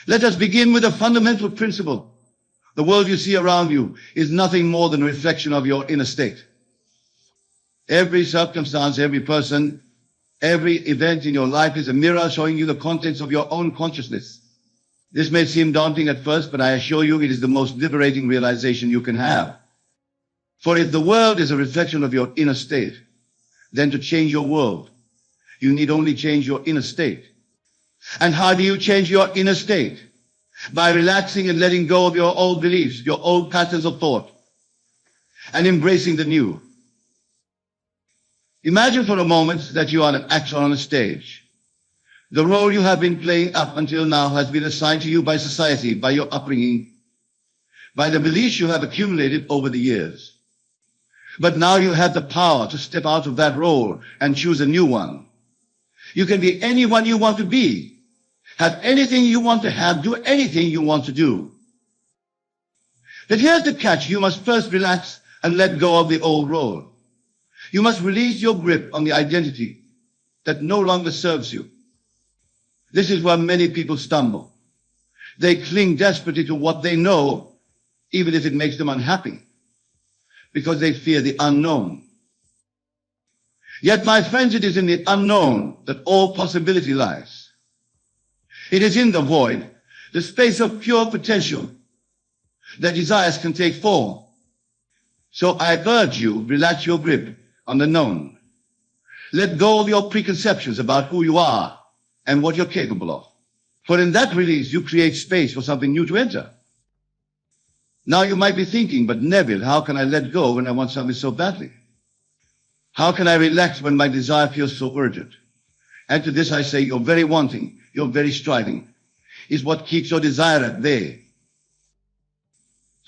Let us begin with a fundamental principle. The world you see around you is nothing more than a reflection of your inner state. Every circumstance, every person, every event in your life is a mirror showing you the contents of your own consciousness. This may seem daunting at first, but I assure you it is the most liberating realization you can have. For if the world is a reflection of your inner state, then to change your world, you need only change your inner state. And how do you change your inner state? By relaxing and letting go of your old beliefs, your old patterns of thought, and embracing the new. Imagine for a moment that you are an actor on a stage. The role you have been playing up until now has been assigned to you by society, by your upbringing, by the beliefs you have accumulated over the years. But now you have the power to step out of that role and choose a new one. You can be anyone you want to be, have anything you want to have, do anything you want to do. But here's the catch. You must first relax and let go of the old role. You must release your grip on the identity that no longer serves you. This is where many people stumble. They cling desperately to what they know, even if it makes them unhappy, because they fear the unknown. Yet, my friends, it is in the unknown that all possibility lies. It is in the void, the space of pure potential, that desires can take form. So I urge you, relax your grip on the known. Let go of your preconceptions about who you are and what you're capable of. For in that release, you create space for something new to enter. Now you might be thinking, but Neville, how can I let go when I want something so badly? How can I relax when my desire feels so urgent? And to this I say, your very wanting, your very striving is what keeps your desire at bay.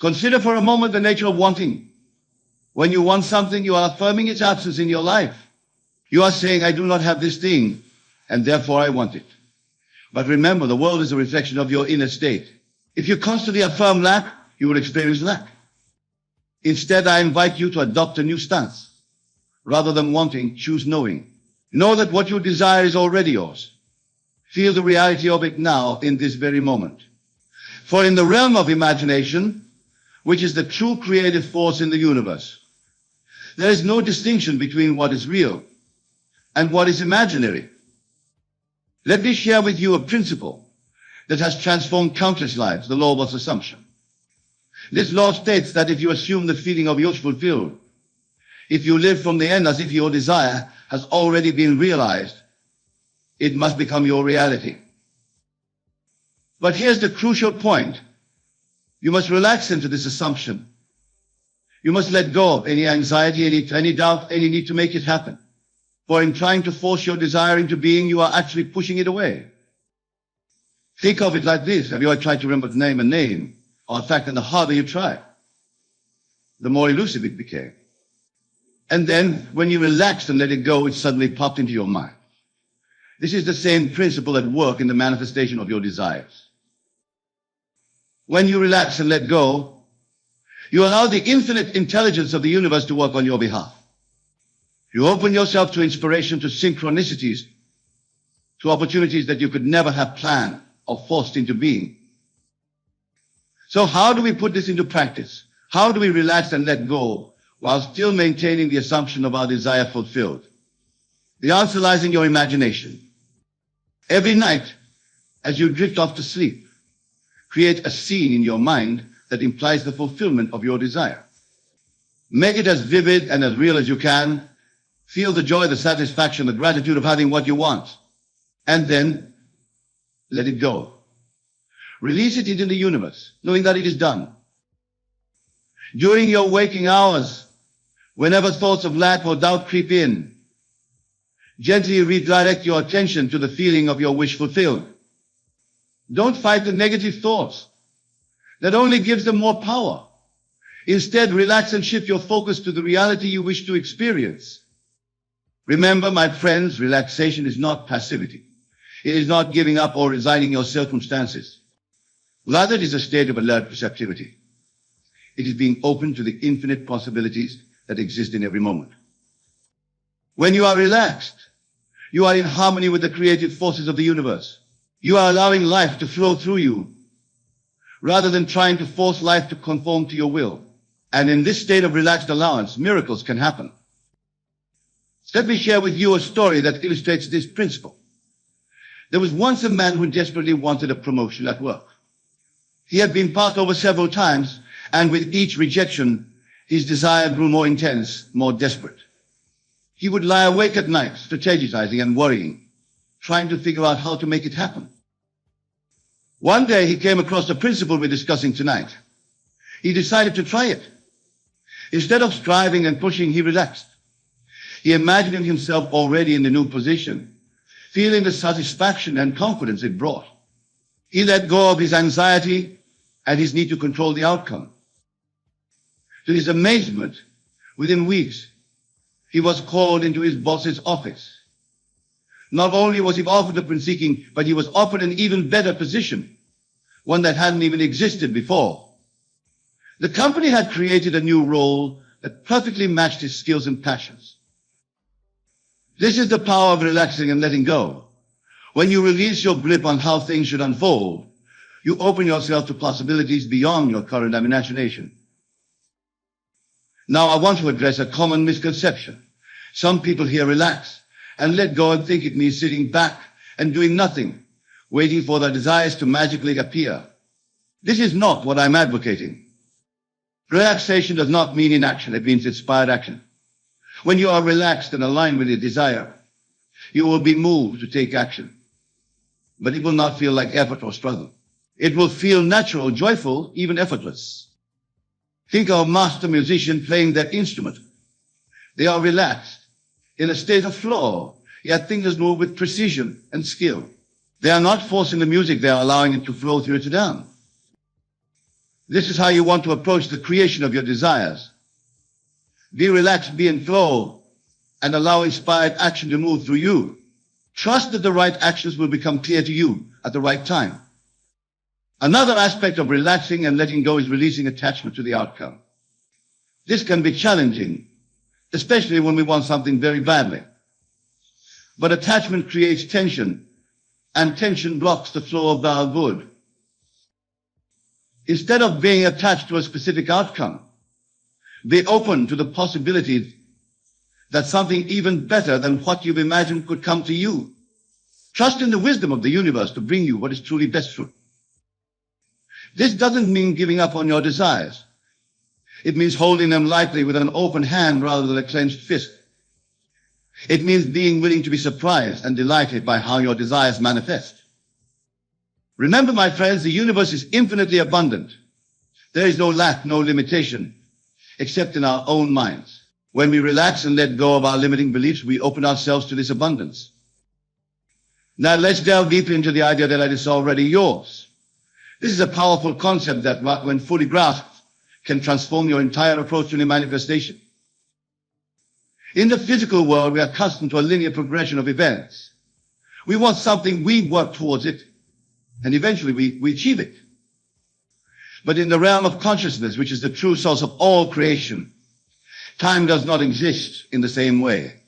Consider for a moment the nature of wanting. When you want something, you are affirming its absence in your life. You are saying, I do not have this thing, and therefore I want it. But remember, the world is a reflection of your inner state. If you constantly affirm lack, you will experience lack. Instead, I invite you to adopt a new stance. Rather than wanting, choose knowing. Know that what you desire is already yours. Feel the reality of it now in this very moment. For in the realm of imagination, which is the true creative force in the universe, there is no distinction between what is real and what is imaginary. Let me share with you a principle that has transformed countless lives, the law of assumption. This law states that if you assume the feeling of yours fulfilled, if you live from the end as if your desire has already been realized, it must become your reality. But here's the crucial point. You must relax into this assumption. You must let go of any anxiety, any doubt, any need to make it happen. For in trying to force your desire into being, you are actually pushing it away. Think of it like this. Have you ever tried to remember to name a name? Or in fact, and the harder you try, the more elusive it became. And then, when you relaxed and let it go, it suddenly popped into your mind. This is the same principle at work in the manifestation of your desires. When you relax and let go, you allow the infinite intelligence of the universe to work on your behalf. You open yourself to inspiration, to synchronicities, to opportunities that you could never have planned or forced into being. So how do we put this into practice? How do we relax and let go while still maintaining the assumption of our desire fulfilled? The answer lies in your imagination. Every night, as you drift off to sleep, create a scene in your mind that implies the fulfillment of your desire. Make it as vivid and as real as you can. Feel the joy, the satisfaction, the gratitude of having what you want. And then let it go. Release it into the universe, knowing that it is done. During your waking hours, whenever thoughts of lack or doubt creep in, gently redirect your attention to the feeling of your wish fulfilled. Don't fight the negative thoughts. That only gives them more power. Instead, relax and shift your focus to the reality you wish to experience. Remember, my friends, relaxation is not passivity. It is not giving up or resigning your circumstances. Rather, it is a state of alert receptivity. It is being open to the infinite possibilities that exist in every moment. When you are relaxed, you are in harmony with the creative forces of the universe. You are allowing life to flow through you, rather than trying to force life to conform to your will. And in this state of relaxed allowance, miracles can happen. Let me share with you a story that illustrates this principle. There was once a man who desperately wanted a promotion at work. He had been passed over several times, and with each rejection, his desire grew more intense, more desperate. He would lie awake at night, strategizing and worrying, trying to figure out how to make it happen. One day, he came across the principle we're discussing tonight. He decided to try it. Instead of striving and pushing, he relaxed. He imagined himself already in the new position, feeling the satisfaction and confidence it brought. He let go of his anxiety and his need to control the outcome. To his amazement, within weeks, he was called into his boss's office. Not only was he offered the prince seeking, but he was offered an even better position, one that hadn't even existed before. The company had created a new role that perfectly matched his skills and passions. This is the power of relaxing and letting go. When you release your grip on how things should unfold, you open yourself to possibilities beyond your current imagination. Now I want to address a common misconception. Some people here relax and let go and think it means sitting back and doing nothing, waiting for their desires to magically appear. This is not what I'm advocating. Relaxation does not mean inaction, it means inspired action. When you are relaxed and aligned with your desire, you will be moved to take action. But it will not feel like effort or struggle. It will feel natural, joyful, even effortless. Think of a master musician playing their instrument. They are relaxed, in a state of flow, yet things move with precision and skill. They are not forcing the music, they are allowing it to flow through to them. This is how you want to approach the creation of your desires. Be relaxed, be in flow, and allow inspired action to move through you. Trust that the right actions will become clear to you at the right time. Another aspect of relaxing and letting go is releasing attachment to the outcome. This can be challenging, especially when we want something very badly. But attachment creates tension, and tension blocks the flow of our good. Instead of being attached to a specific outcome, be open to the possibility that something even better than what you've imagined could come to you. Trust in the wisdom of the universe to bring you what is truly best for you. This doesn't mean giving up on your desires. It means holding them lightly with an open hand rather than a clenched fist. It means being willing to be surprised and delighted by how your desires manifest. Remember, my friends, the universe is infinitely abundant. There is no lack, no limitation, except in our own minds. When we relax and let go of our limiting beliefs, we open ourselves to this abundance. Now let's delve deeper into the idea that it is already yours. This is a powerful concept that, when fully grasped, can transform your entire approach to the manifestation. In the physical world, we are accustomed to a linear progression of events. We want something, we work towards it, and eventually we achieve it. But in the realm of consciousness, which is the true source of all creation, time does not exist in the same way.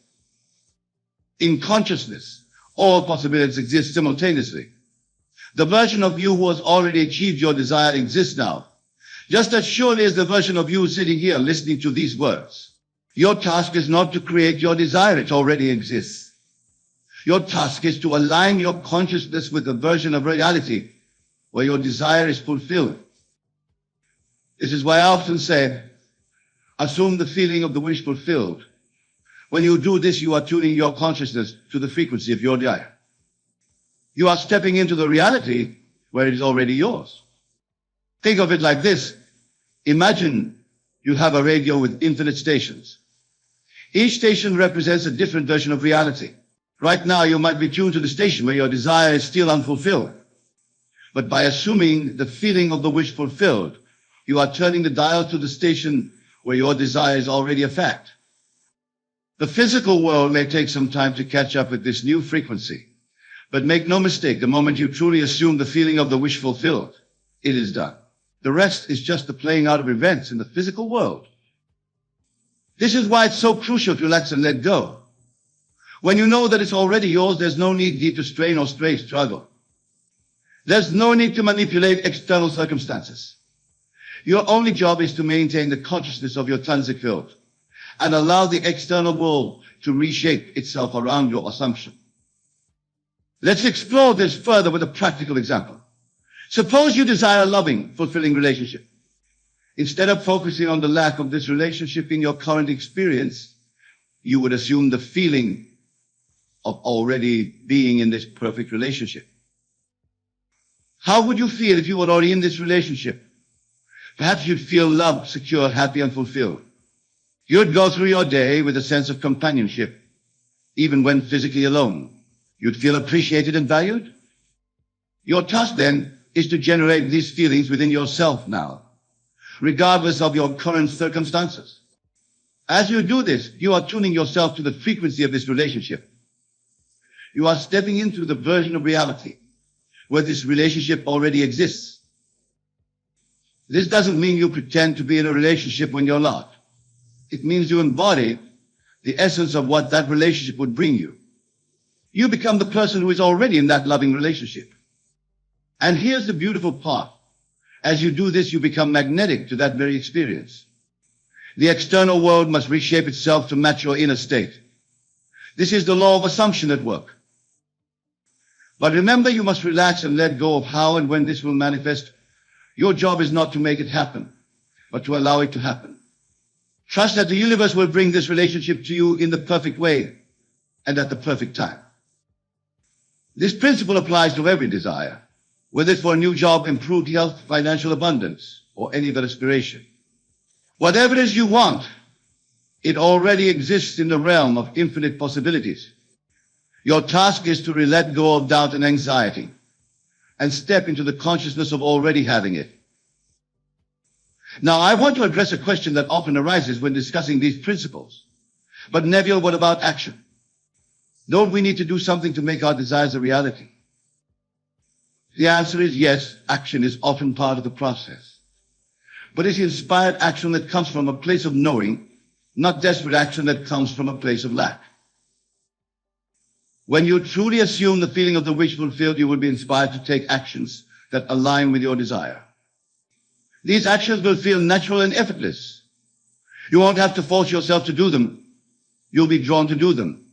In consciousness, all possibilities exist simultaneously. The version of you who has already achieved your desire exists now, just as surely as the version of you sitting here listening to these words. Your task is not to create your desire, it already exists. Your task is to align your consciousness with the version of reality where your desire is fulfilled. This is why I often say, assume the feeling of the wish fulfilled. When you do this, you are tuning your consciousness to the frequency of your desire. You are stepping into the reality where it is already yours. Think of it like this. Imagine you have a radio with infinite stations. Each station represents a different version of reality. Right now, you might be tuned to the station where your desire is still unfulfilled. But by assuming the feeling of the wish fulfilled, you are turning the dial to the station where your desire is already a fact. The physical world may take some time to catch up with this new frequency. But make no mistake, the moment you truly assume the feeling of the wish fulfilled, it is done. The rest is just the playing out of events in the physical world. This is why it's so crucial to relax and let go. When you know that it's already yours, there's no need to strain or struggle. There's no need to manipulate external circumstances. Your only job is to maintain the consciousness of your transit field and allow the external world to reshape itself around your assumption. Let's explore this further with a practical example. Suppose you desire a loving, fulfilling relationship. Instead of focusing on the lack of this relationship in your current experience, you would assume the feeling of already being in this perfect relationship. How would you feel if you were already in this relationship? Perhaps you'd feel loved, secure, happy, and fulfilled. You'd go through your day with a sense of companionship, even when physically alone. You'd feel appreciated and valued. Your task then is to generate these feelings within yourself now, regardless of your current circumstances. As you do this, you are tuning yourself to the frequency of this relationship. You are stepping into the version of reality where this relationship already exists. This doesn't mean you pretend to be in a relationship when you're not. It means you embody the essence of what that relationship would bring you. You become the person who is already in that loving relationship. And here's the beautiful part. As you do this, you become magnetic to that very experience. The external world must reshape itself to match your inner state. This is the law of assumption at work. But remember, you must relax and let go of how and when this will manifest. Your job is not to make it happen, but to allow it to happen. Trust that the universe will bring this relationship to you in the perfect way and at the perfect time. This principle applies to every desire, whether it's for a new job, improved health, financial abundance, or any other aspiration. Whatever it is you want, it already exists in the realm of infinite possibilities. Your task is to let go of doubt and anxiety and step into the consciousness of already having it. Now, I want to address a question that often arises when discussing these principles. But Neville, what about action? Don't we need to do something to make our desires a reality? The answer is yes, action is often part of the process. But it's inspired action that comes from a place of knowing, not desperate action that comes from a place of lack. When you truly assume the feeling of the wish fulfilled, you will be inspired to take actions that align with your desire. These actions will feel natural and effortless. You won't have to force yourself to do them. You'll be drawn to do them.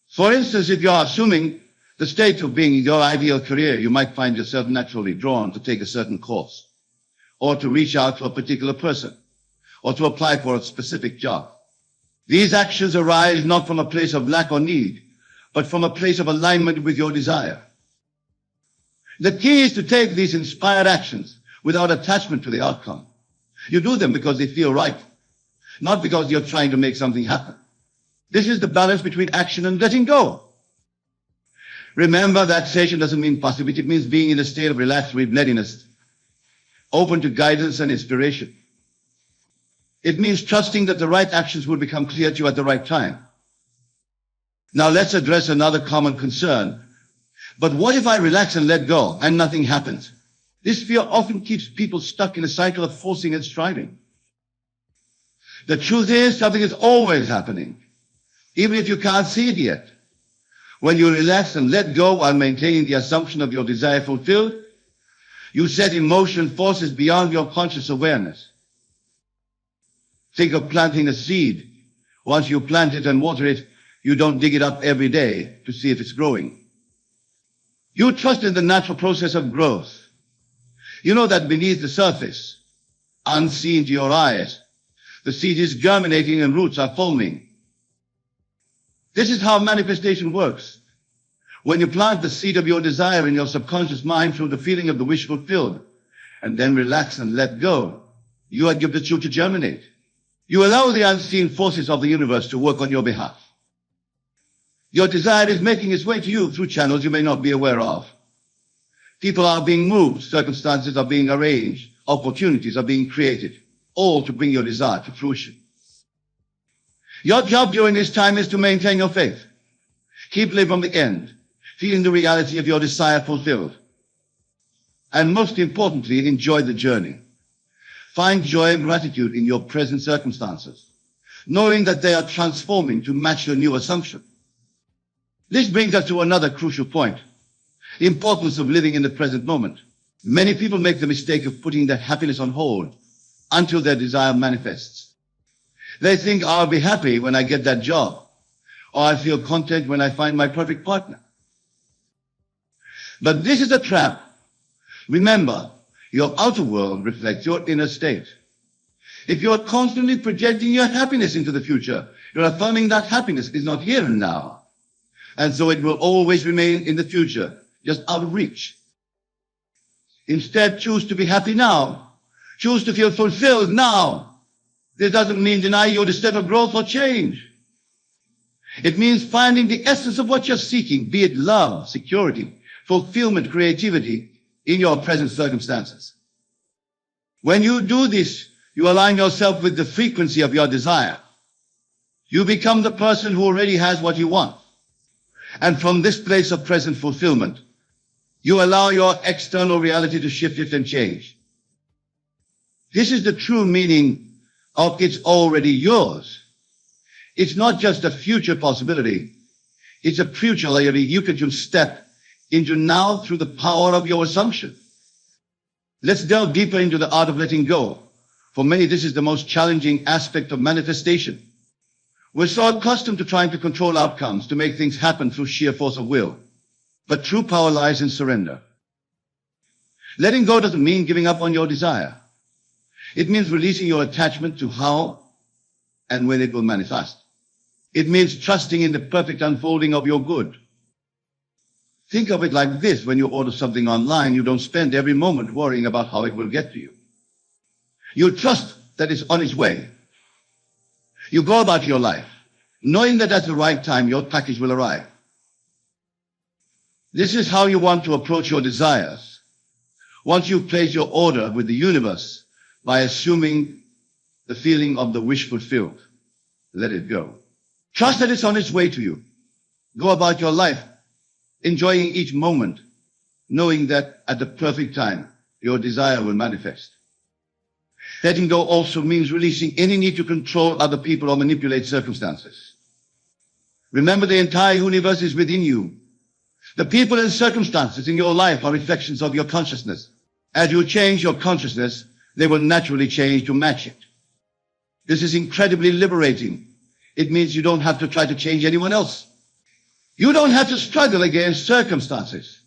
For instance, if you are assuming the state of being your ideal career, you might find yourself naturally drawn to take a certain course, or to reach out to a particular person, or to apply for a specific job. These actions arise not from a place of lack or need, but from a place of alignment with your desire. The key is to take these inspired actions without attachment to the outcome. You do them because they feel right, not because you're trying to make something happen. This is the balance between action and letting go. Remember, relaxation doesn't mean passivity. It means being in a state of relaxed readiness, open to guidance and inspiration. It means trusting that the right actions will become clear to you at the right time. Now let's address another common concern. But what if I relax and let go and nothing happens? This fear often keeps people stuck in a cycle of forcing and striving. The truth is, something is always happening, even if you can't see it yet. When you relax and let go while maintaining the assumption of your desire fulfilled, you set in motion forces beyond your conscious awareness. Think of planting a seed. Once you plant it and water it, you don't dig it up every day to see if it's growing. You trust in the natural process of growth. You know that beneath the surface, unseen to your eyes, the seed is germinating and roots are forming. This is how manifestation works. When you plant the seed of your desire in your subconscious mind through the feeling of the wish fulfilled, and then relax and let go, you are given the truth to germinate. You allow the unseen forces of the universe to work on your behalf. Your desire is making its way to you through channels you may not be aware of. People are being moved, circumstances are being arranged, opportunities are being created, all to bring your desire to fruition. Your job during this time is to maintain your faith. Keep living on the end, feeling the reality of your desire fulfilled. And most importantly, enjoy the journey. Find joy and gratitude in your present circumstances, knowing that they are transforming to match your new assumption. This brings us to another crucial point. The importance of living in the present moment. Many people make the mistake of putting their happiness on hold until their desire manifests. They think, I'll be happy when I get that job, or I feel content when I find my perfect partner. But this is a trap. Remember, your outer world reflects your inner state. If you're constantly projecting your happiness into the future, you're affirming that happiness is not here and now. And so it will always remain in the future, just out of reach. Instead, choose to be happy now. Choose to feel fulfilled now. This doesn't mean deny your desire of growth or change. It means finding the essence of what you're seeking, be it love, security, fulfillment, creativity, in your present circumstances. When you do this, you align yourself with the frequency of your desire. You become the person who already has what you want. And from this place of present fulfillment, you allow your external reality to shift and change. This is the true meaning of it's already yours. It's not just a future possibility. It's a future reality you can just step into now through the power of your assumption. Let's delve deeper into the art of letting go. For many, this is the most challenging aspect of manifestation. We're so accustomed to trying to control outcomes, to make things happen through sheer force of will. But true power lies in surrender. Letting go doesn't mean giving up on your desire. It means releasing your attachment to how and when it will manifest. It means trusting in the perfect unfolding of your good. Think of it like this. When you order something online, you don't spend every moment worrying about how it will get to you. You trust that it's on its way. You go about your life, knowing that at the right time your package will arrive. This is how you want to approach your desires. Once you place your order with the universe by assuming the feeling of the wish fulfilled, let it go. Trust that it's on its way to you. Go about your life, enjoying each moment, knowing that at the perfect time, your desire will manifest. Letting go also means releasing any need to control other people or manipulate circumstances. Remember, the entire universe is within you. The people and circumstances in your life are reflections of your consciousness. As you change your consciousness, they will naturally change to match it. This is incredibly liberating. It means you don't have to try to change anyone else. You don't have to struggle against circumstances.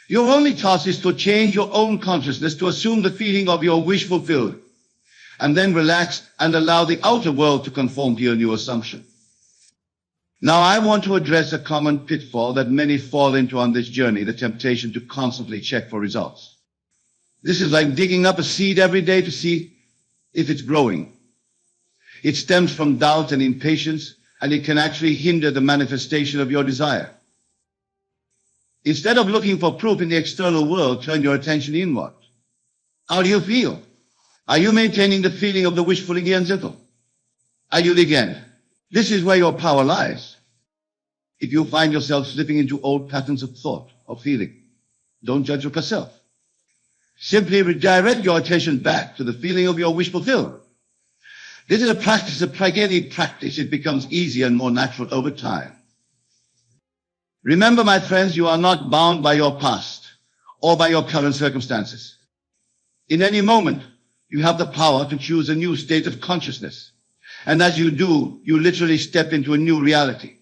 Your only task is to change your own consciousness to assume the feeling of your wish fulfilled, and then relax and allow the outer world to conform to your new assumption. Now, I want to address a common pitfall that many fall into on this journey, the temptation to constantly check for results. This is like digging up a seed every day to see if it's growing. It stems from doubt and impatience, and it can actually hinder the manifestation of your desire. Instead of looking for proof in the external world, turn your attention inward. How do you feel? Are you maintaining the feeling of the wishful again? Are you again? This is where your power lies. If you find yourself slipping into old patterns of thought or feeling, don't judge yourself. Simply redirect your attention back to the feeling of your wish fulfilled. This is a practice, a pragmatic practice. It becomes easier and more natural over time. Remember, my friends, you are not bound by your past or by your current circumstances. In any moment, you have the power to choose a new state of consciousness. And as you do, you literally step into a new reality.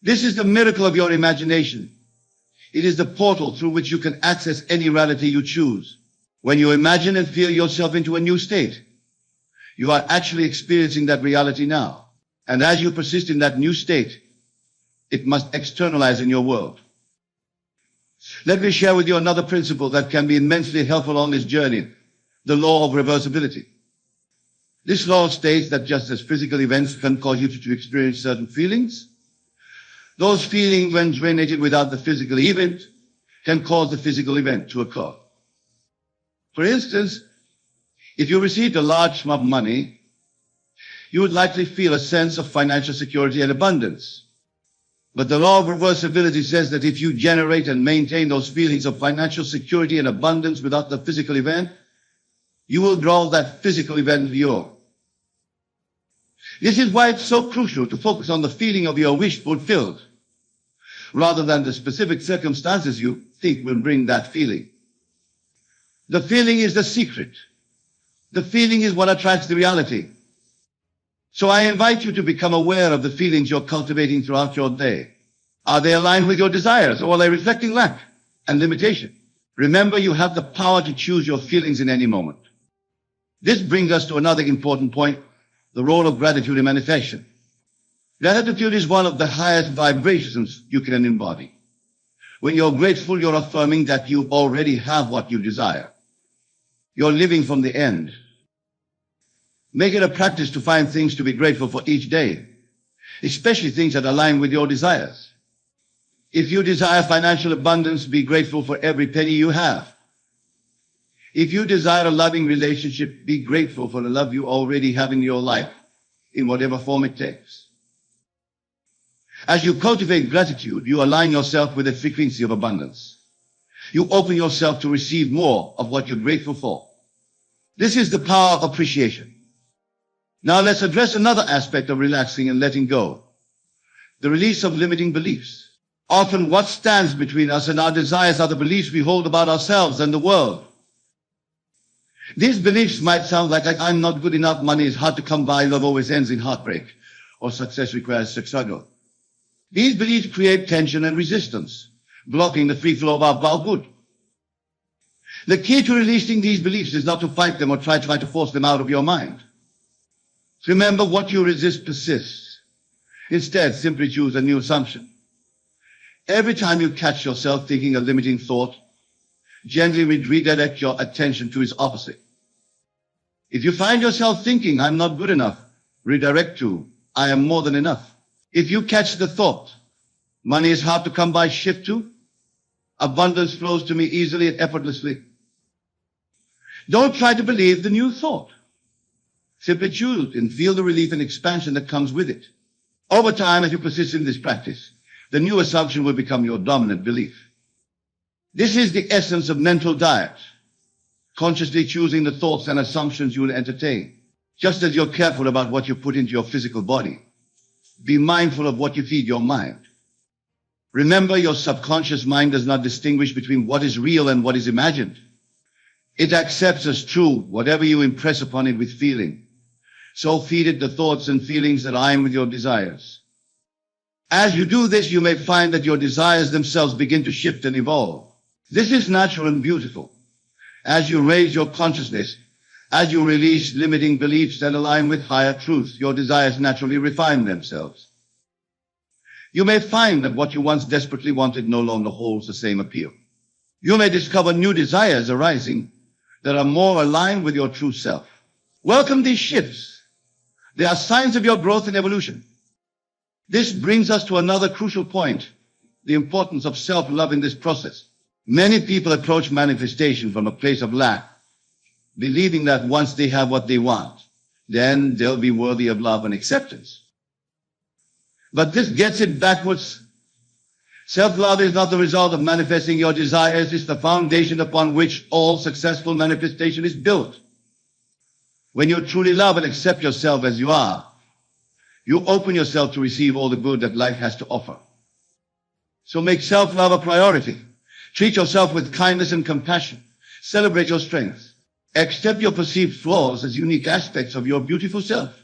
This is the miracle of your imagination. It is the portal through which you can access any reality you choose. When you imagine and feel yourself into a new state, you are actually experiencing that reality now. And as you persist in that new state, it must externalize in your world. Let me share with you another principle that can be immensely helpful on this journey, the law of reversibility. This law states that just as physical events can cause you to experience certain feelings, those feelings, when generated without the physical event, can cause the physical event to occur. For instance, if you received a large sum of money, you would likely feel a sense of financial security and abundance. But the law of reversibility says that if you generate and maintain those feelings of financial security and abundance without the physical event, you will draw that physical event to you. This is why it's so crucial to focus on the feeling of your wish fulfilled. rather than the specific circumstances you think will bring that feeling. The feeling is the secret. The feeling is what attracts the reality. So I invite you to become aware of the feelings you're cultivating throughout your day. Are they aligned with your desires, or are they reflecting lack and limitation? Remember, you have the power to choose your feelings in any moment. This brings us to another important point, the role of gratitude in manifestation. Gratitude is one of the highest vibrations you can embody. When you're grateful, you're affirming that you already have what you desire. You're living from the end. Make it a practice to find things to be grateful for each day, especially things that align with your desires. If you desire financial abundance, be grateful for every penny you have. If you desire a loving relationship, be grateful for the love you already have in your life, in whatever form it takes. As you cultivate gratitude, you align yourself with the frequency of abundance. You open yourself to receive more of what you're grateful for. This is the power of appreciation. Now let's address another aspect of relaxing and letting go. The release of limiting beliefs. Often what stands between us and our desires are the beliefs we hold about ourselves and the world. These beliefs might sound like I'm not good enough, money is hard to come by, love always ends in heartbreak, or success requires a struggle. These beliefs create tension and resistance, blocking the free flow of our good. The key to releasing these beliefs is not to fight them or try to force them out of your mind. Remember, what you resist persists. Instead, simply choose a new assumption. Every time you catch yourself thinking a limiting thought, gently redirect your attention to its opposite. If you find yourself thinking, I'm not good enough, redirect to, I am more than enough. If you catch the thought, money is hard to come by, shift to, abundance flows to me easily and effortlessly. Don't try to believe the new thought. Simply choose and feel the relief and expansion that comes with it. Over time, as you persist in this practice, the new assumption will become your dominant belief. This is the essence of mental diet, consciously choosing the thoughts and assumptions you will entertain. Just as you're careful about what you put into your physical body, be mindful of what you feed your mind. Remember, your subconscious mind does not distinguish between what is real and what is imagined. It accepts as true whatever you impress upon it with feeling. So feed it the thoughts and feelings that align with your desires. As you do this, you may find that your desires themselves begin to shift and evolve. This is natural and beautiful. As you raise your consciousness, as you release limiting beliefs that align with higher truth, your desires naturally refine themselves. You may find that what you once desperately wanted no longer holds the same appeal. You may discover new desires arising that are more aligned with your true self. Welcome these shifts. They are signs of your growth and evolution. This brings us to another crucial point, the importance of self-love in this process. Many people approach manifestation from a place of lack, believing that once they have what they want, then they'll be worthy of love and acceptance. But this gets it backwards. Self-love is not the result of manifesting your desires. It's the foundation upon which all successful manifestation is built. When you truly love and accept yourself as you are, you open yourself to receive all the good that life has to offer. So make self-love a priority. Treat yourself with kindness and compassion. Celebrate your strengths. Accept your perceived flaws as unique aspects of your beautiful self.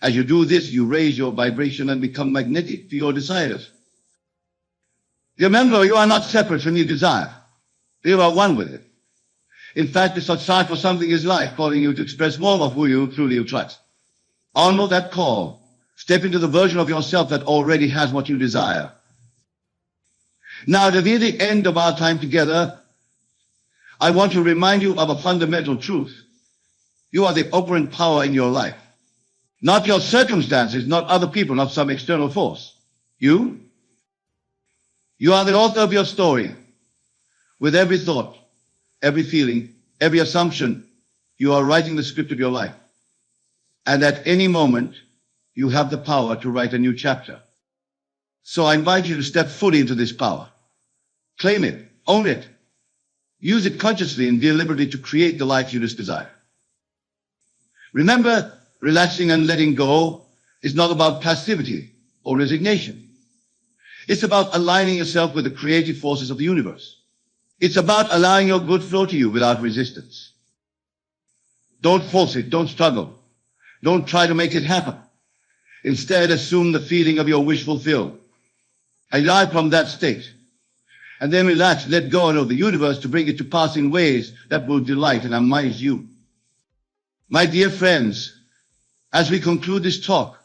As you do this, you raise your vibration and become magnetic to your desires. Remember, you are not separate from your desire. You are one with it. In fact, the sign for something is life calling you to express more of who you truly trust. Honor that call. Step into the version of yourself that already has what you desire. Now, to near the end of our time together, I want to remind you of a fundamental truth. You are the operant power in your life. Not your circumstances, not other people, not some external force. You are the author of your story. With every thought, every feeling, every assumption, you are writing the script of your life. And at any moment, you have the power to write a new chapter. So I invite you to step fully into this power. Claim it, own it. Use it consciously and deliberately to create the life you desire. Remember, relaxing and letting go is not about passivity or resignation. It's about aligning yourself with the creative forces of the universe. It's about allowing your good flow to you without resistance. Don't force it. Don't struggle. Don't try to make it happen. Instead, assume the feeling of your wish fulfilled. Alive from that state. And then relax, let go of the universe to bring it to pass in ways that will delight and amaze you. My dear friends, as we conclude this talk,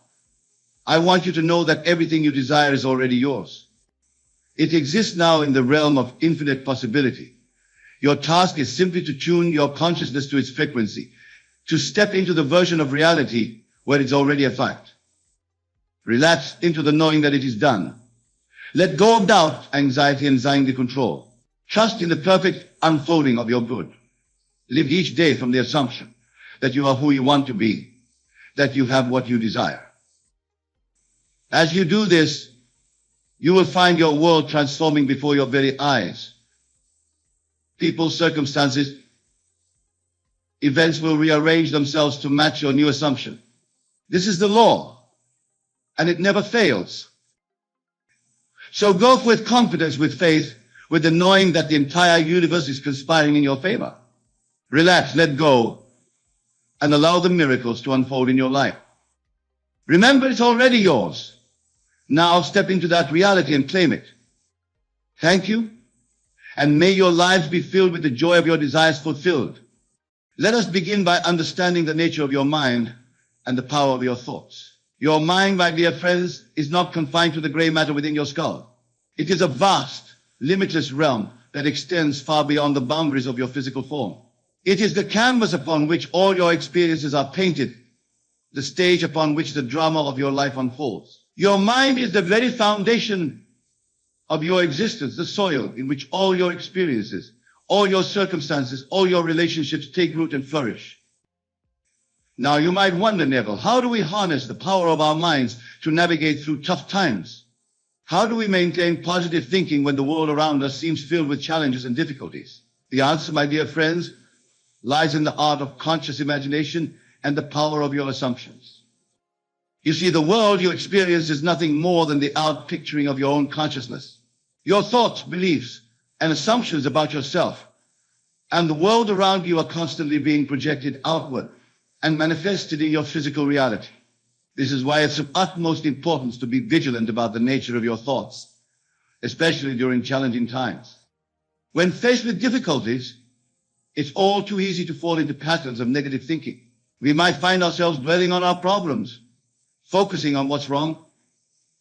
I want you to know that everything you desire is already yours. It exists now in the realm of infinite possibility. Your task is simply to tune your consciousness to its frequency, to step into the version of reality where it's already a fact. Relax into the knowing that it is done. Let go of doubt, anxiety, and anxiety control. Trust in the perfect unfolding of your good. Live each day from the assumption that you are who you want to be, that you have what you desire. As you do this, you will find your world transforming before your very eyes. People, circumstances, events will rearrange themselves to match your new assumption. This is the law, and it never fails. So go with confidence, with faith, with the knowing that the entire universe is conspiring in your favor. Relax, let go, and allow the miracles to unfold in your life. Remember, it's already yours. Now step into that reality and claim it. Thank you, and may your lives be filled with the joy of your desires fulfilled. Let us begin by understanding the nature of your mind and the power of your thoughts. Your mind, my dear friends, is not confined to the gray matter within your skull. It is a vast, limitless realm that extends far beyond the boundaries of your physical form. It is the canvas upon which all your experiences are painted, the stage upon which the drama of your life unfolds. Your mind is the very foundation of your existence, the soil in which all your experiences, all your circumstances, all your relationships take root and flourish. Now you might wonder, Neville, how do we harness the power of our minds to navigate through tough times? How do we maintain positive thinking when the world around us seems filled with challenges and difficulties? The answer, my dear friends, lies in the art of conscious imagination and the power of your assumptions. You see, the world you experience is nothing more than the outpicturing of your own consciousness. Your thoughts, beliefs, and assumptions about yourself and the world around you are constantly being projected outward and manifested in your physical reality. This is why it's of utmost importance to be vigilant about the nature of your thoughts, especially during challenging times. When faced with difficulties, it's all too easy to fall into patterns of negative thinking. We might find ourselves dwelling on our problems, focusing on what's wrong,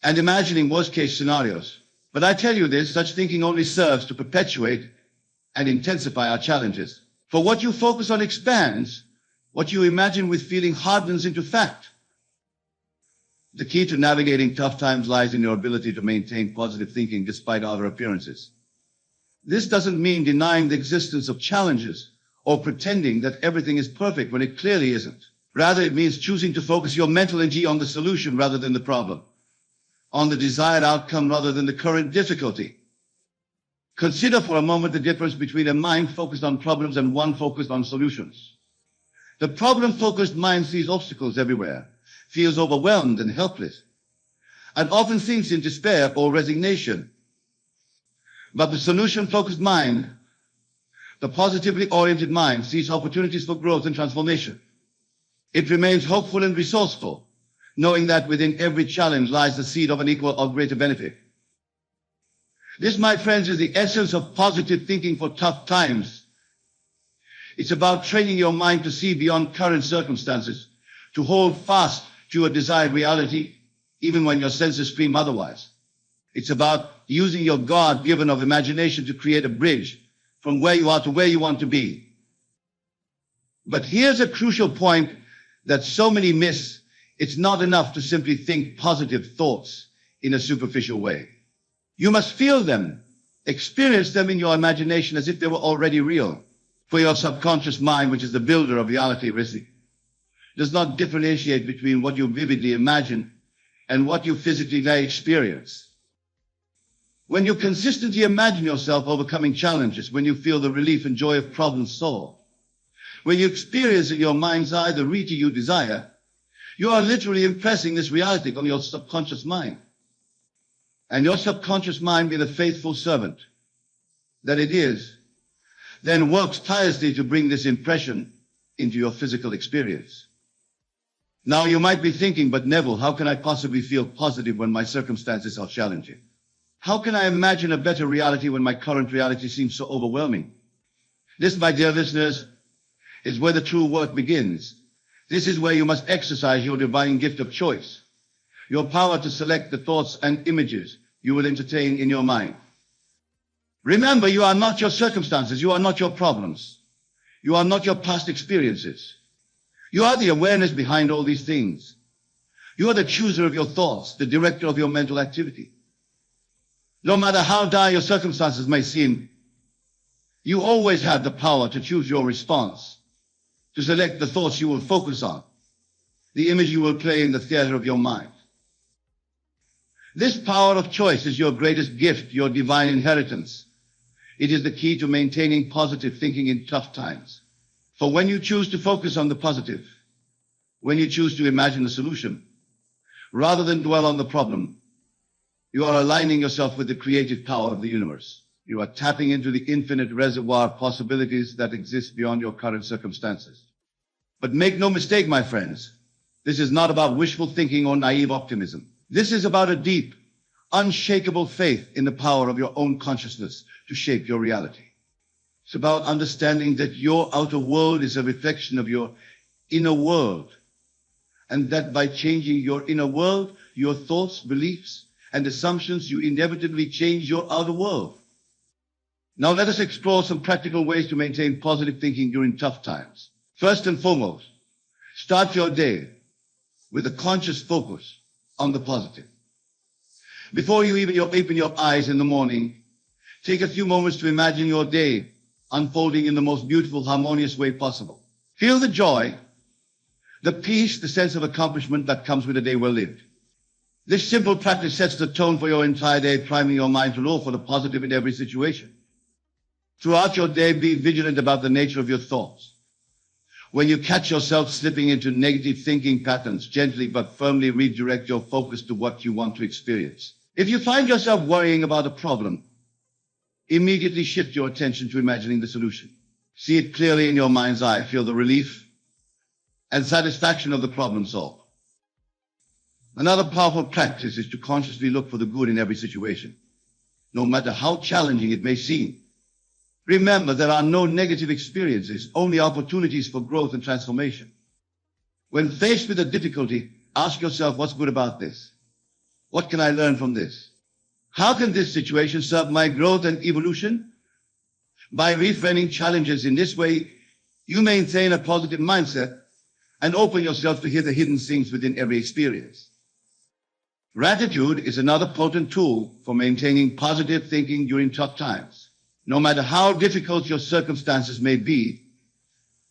and imagining worst-case scenarios. But I tell you this, such thinking only serves to perpetuate and intensify our challenges. For what you focus on expands, what you imagine with feeling hardens into fact. The key to navigating tough times lies in your ability to maintain positive thinking despite outer appearances. This doesn't mean denying the existence of challenges or pretending that everything is perfect when it clearly isn't. Rather, it means choosing to focus your mental energy on the solution rather than the problem, on the desired outcome rather than the current difficulty. Consider for a moment the difference between a mind focused on problems and one focused on solutions. The problem-focused mind sees obstacles everywhere, feels overwhelmed and helpless, and often thinks in despair or resignation. But the solution-focused mind, the positively oriented mind, sees opportunities for growth and transformation. It remains hopeful and resourceful, knowing that within every challenge lies the seed of an equal or greater benefit. This, my friends, is the essence of positive thinking for tough times. It's about training your mind to see beyond current circumstances, to hold fast to a desired reality, even when your senses scream otherwise. It's about using your God-given of imagination to create a bridge from where you are to where you want to be. But here's a crucial point that so many miss. It's not enough to simply think positive thoughts in a superficial way. You must feel them, experience them in your imagination as if they were already real. For your subconscious mind, which is the builder of reality, does not differentiate between what you vividly imagine and what you physically may experience. When you consistently imagine yourself overcoming challenges, when you feel the relief and joy of problems solved, when you experience in your mind's eye the reality you desire, you are literally impressing this reality on your subconscious mind. and your subconscious mind be the faithful servant that it is, then works tirelessly to bring this impression into your physical experience. Now you might be thinking, but Neville, how can I possibly feel positive when my circumstances are challenging? How can I imagine a better reality when my current reality seems so overwhelming? This, my dear listeners, is where the true work begins. This is where you must exercise your divine gift of choice, your power to select the thoughts and images you will entertain in your mind. Remember, you are not your circumstances. You are not your problems. You are not your past experiences. You are the awareness behind all these things. You are the chooser of your thoughts, the director of your mental activity. No matter how dire your circumstances may seem, you always have the power to choose your response, to select the thoughts you will focus on, the image you will play in the theater of your mind. This power of choice is your greatest gift, your divine inheritance. It is the key to maintaining positive thinking in tough times. For when you choose to focus on the positive, when you choose to imagine the solution, rather than dwell on the problem, you are aligning yourself with the creative power of the universe. You are tapping into the infinite reservoir of possibilities that exist beyond your current circumstances. But make no mistake, my friends, this is not about wishful thinking or naive optimism. This is about a deep, unshakable faith in the power of your own consciousness to shape your reality. It's about understanding that your outer world is a reflection of your inner world, and that by changing your inner world, your thoughts, beliefs, and assumptions, you inevitably change your outer world. Now let us explore some practical ways to maintain positive thinking during tough times. First and foremost, start your day with a conscious focus on the positive. Before you even open your eyes in the morning, take a few moments to imagine your day unfolding in the most beautiful, harmonious way possible. Feel the joy, the peace, the sense of accomplishment that comes with a day well lived. This simple practice sets the tone for your entire day, priming your mind to look for the positive in every situation. Throughout your day, be vigilant about the nature of your thoughts. When you catch yourself slipping into negative thinking patterns, gently but firmly redirect your focus to what you want to experience. If you find yourself worrying about a problem, immediately shift your attention to imagining the solution. See it clearly in your mind's eye. Feel the relief and satisfaction of the problem solved. Another powerful practice is to consciously look for the good in every situation, no matter how challenging it may seem. Remember, there are no negative experiences, only opportunities for growth and transformation. When faced with a difficulty, ask yourself, what's good about this? What can I learn from this? How can this situation serve my growth and evolution? By reframing challenges in this way, you maintain a positive mindset and open yourself to hear the hidden things within every experience. Gratitude is another potent tool for maintaining positive thinking during tough times. No matter how difficult your circumstances may be,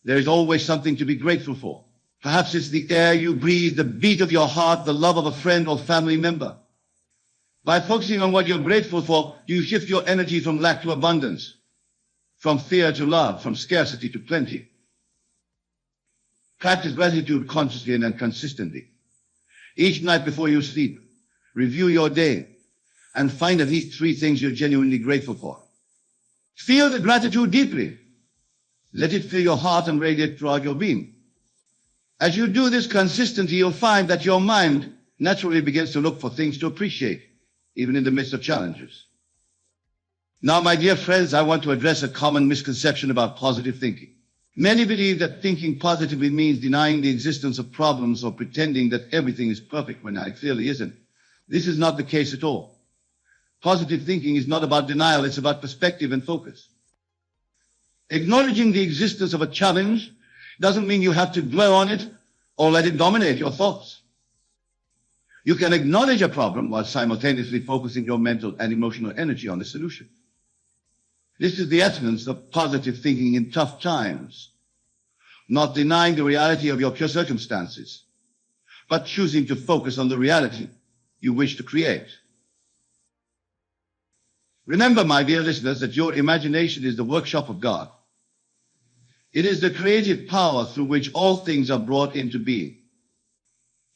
there is always something to be grateful for. Perhaps it's the air you breathe, the beat of your heart, the love of a friend or family member. By focusing on what you're grateful for, you shift your energy from lack to abundance, from fear to love, from scarcity to plenty. Practice gratitude consciously and consistently. Each night before you sleep, review your day and find at least 3 things you're genuinely grateful for. Feel the gratitude deeply. Let it fill your heart and radiate throughout your being. As you do this consistently, you'll find that your mind naturally begins to look for things to appreciate, even in the midst of challenges. Now, my dear friends, I want to address a common misconception about positive thinking. Many believe that thinking positively means denying the existence of problems or pretending that everything is perfect when it clearly isn't. This is not the case at all. Positive thinking is not about denial, it's about perspective and focus. Acknowledging the existence of a challenge doesn't mean you have to dwell on it or let it dominate your thoughts. You can acknowledge a problem while simultaneously focusing your mental and emotional energy on the solution. This is the essence of positive thinking in tough times. Not denying the reality of your circumstances, but choosing to focus on the reality you wish to create. Remember, my dear listeners, that your imagination is the workshop of God. It is the creative power through which all things are brought into being.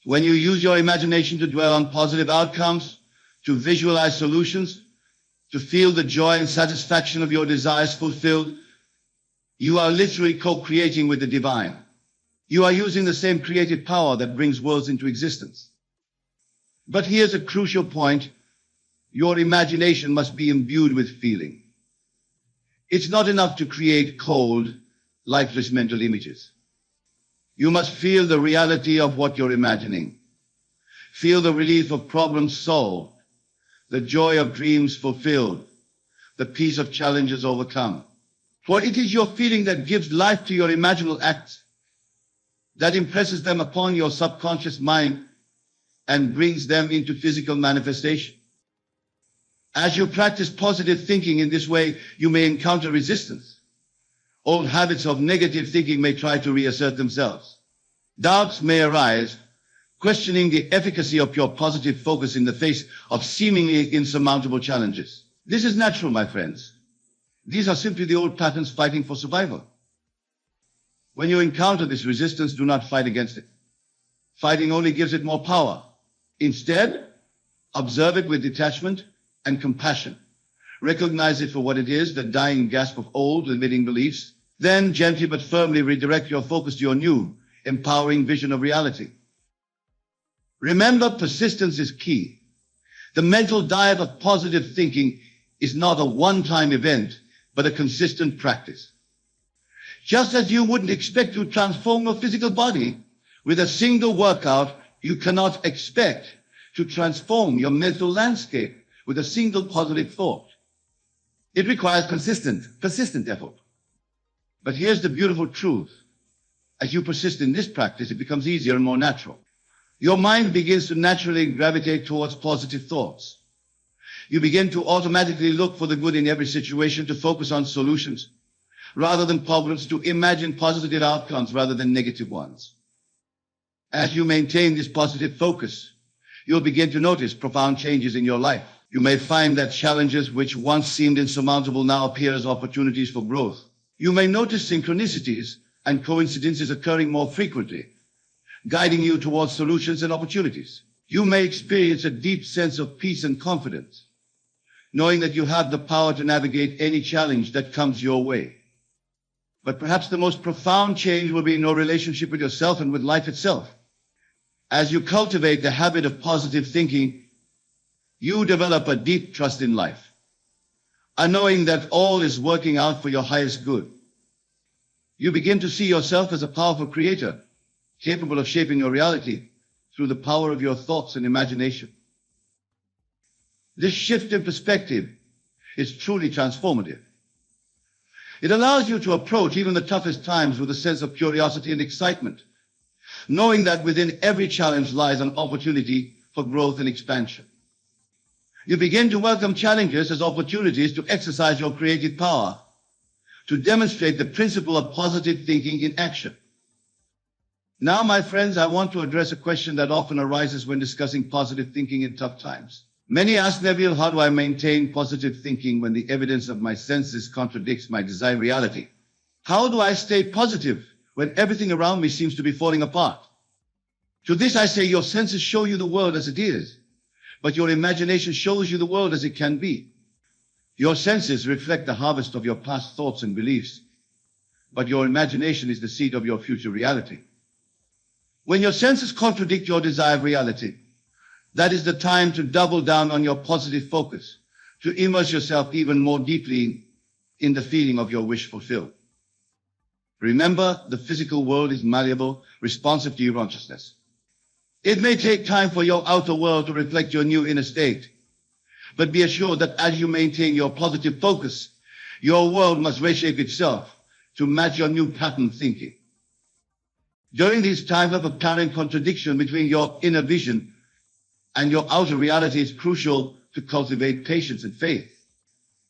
When you use your imagination to dwell on positive outcomes, to visualize solutions, to feel the joy and satisfaction of your desires fulfilled, you are literally co-creating with the divine. You are using the same creative power that brings worlds into existence. But here's a crucial point. Your imagination must be imbued with feeling. It's not enough to create cold, lifeless mental images. You must feel the reality of what you're imagining. Feel the relief of problems solved, the joy of dreams fulfilled, the peace of challenges overcome. For it is your feeling that gives life to your imaginal acts, that impresses them upon your subconscious mind and brings them into physical manifestation. As you practice positive thinking in this way, you may encounter resistance. Old habits of negative thinking may try to reassert themselves. Doubts may arise, questioning the efficacy of your positive focus in the face of seemingly insurmountable challenges. This is natural, my friends. These are simply the old patterns fighting for survival. When you encounter this resistance, do not fight against it. Fighting only gives it more power. Instead, observe it with detachment and compassion. Recognize it for what it is, the dying gasp of old, limiting beliefs. Then gently but firmly redirect your focus to your new, empowering vision of reality. Remember, persistence is key. The mental diet of positive thinking is not a one-time event, but a consistent practice. Just as you wouldn't expect to transform your physical body with a single workout, you cannot expect to transform your mental landscape with a single positive thought. It requires persistent effort. But here's the beautiful truth. As you persist in this practice, it becomes easier and more natural. Your mind begins to naturally gravitate towards positive thoughts. You begin to automatically look for the good in every situation, to focus on solutions rather than problems, to imagine positive outcomes rather than negative ones. As you maintain this positive focus, you'll begin to notice profound changes in your life. You may find that challenges which once seemed insurmountable now appear as opportunities for growth. You may notice synchronicities and coincidences occurring more frequently, guiding you towards solutions and opportunities. You may experience a deep sense of peace and confidence, knowing that you have the power to navigate any challenge that comes your way. But perhaps the most profound change will be in your relationship with yourself and with life itself. As you cultivate the habit of positive thinking, you develop a deep trust in life, a knowing that all is working out for your highest good. You begin to see yourself as a powerful creator, capable of shaping your reality through the power of your thoughts and imagination. This shift in perspective is truly transformative. It allows you to approach even the toughest times with a sense of curiosity and excitement, knowing that within every challenge lies an opportunity for growth and expansion. You begin to welcome challenges as opportunities to exercise your creative power, to demonstrate the principle of positive thinking in action. Now, my friends, I want to address a question that often arises when discussing positive thinking in tough times. Many ask Neville, how do I maintain positive thinking when the evidence of my senses contradicts my desired reality? How do I stay positive when everything around me seems to be falling apart? To this I say, your senses show you the world as it is, but your imagination shows you the world as it can be. Your senses reflect the harvest of your past thoughts and beliefs, but your imagination is the seed of your future reality. When your senses contradict your desired reality, that is the time to double down on your positive focus, to immerse yourself even more deeply in the feeling of your wish fulfilled. Remember, the physical world is malleable, responsive to your consciousness. It may take time for your outer world to reflect your new inner state, but be assured that as you maintain your positive focus, your world must reshape itself to match your new pattern thinking. During these times of apparent contradiction between your inner vision and your outer reality, is crucial to cultivate patience and faith.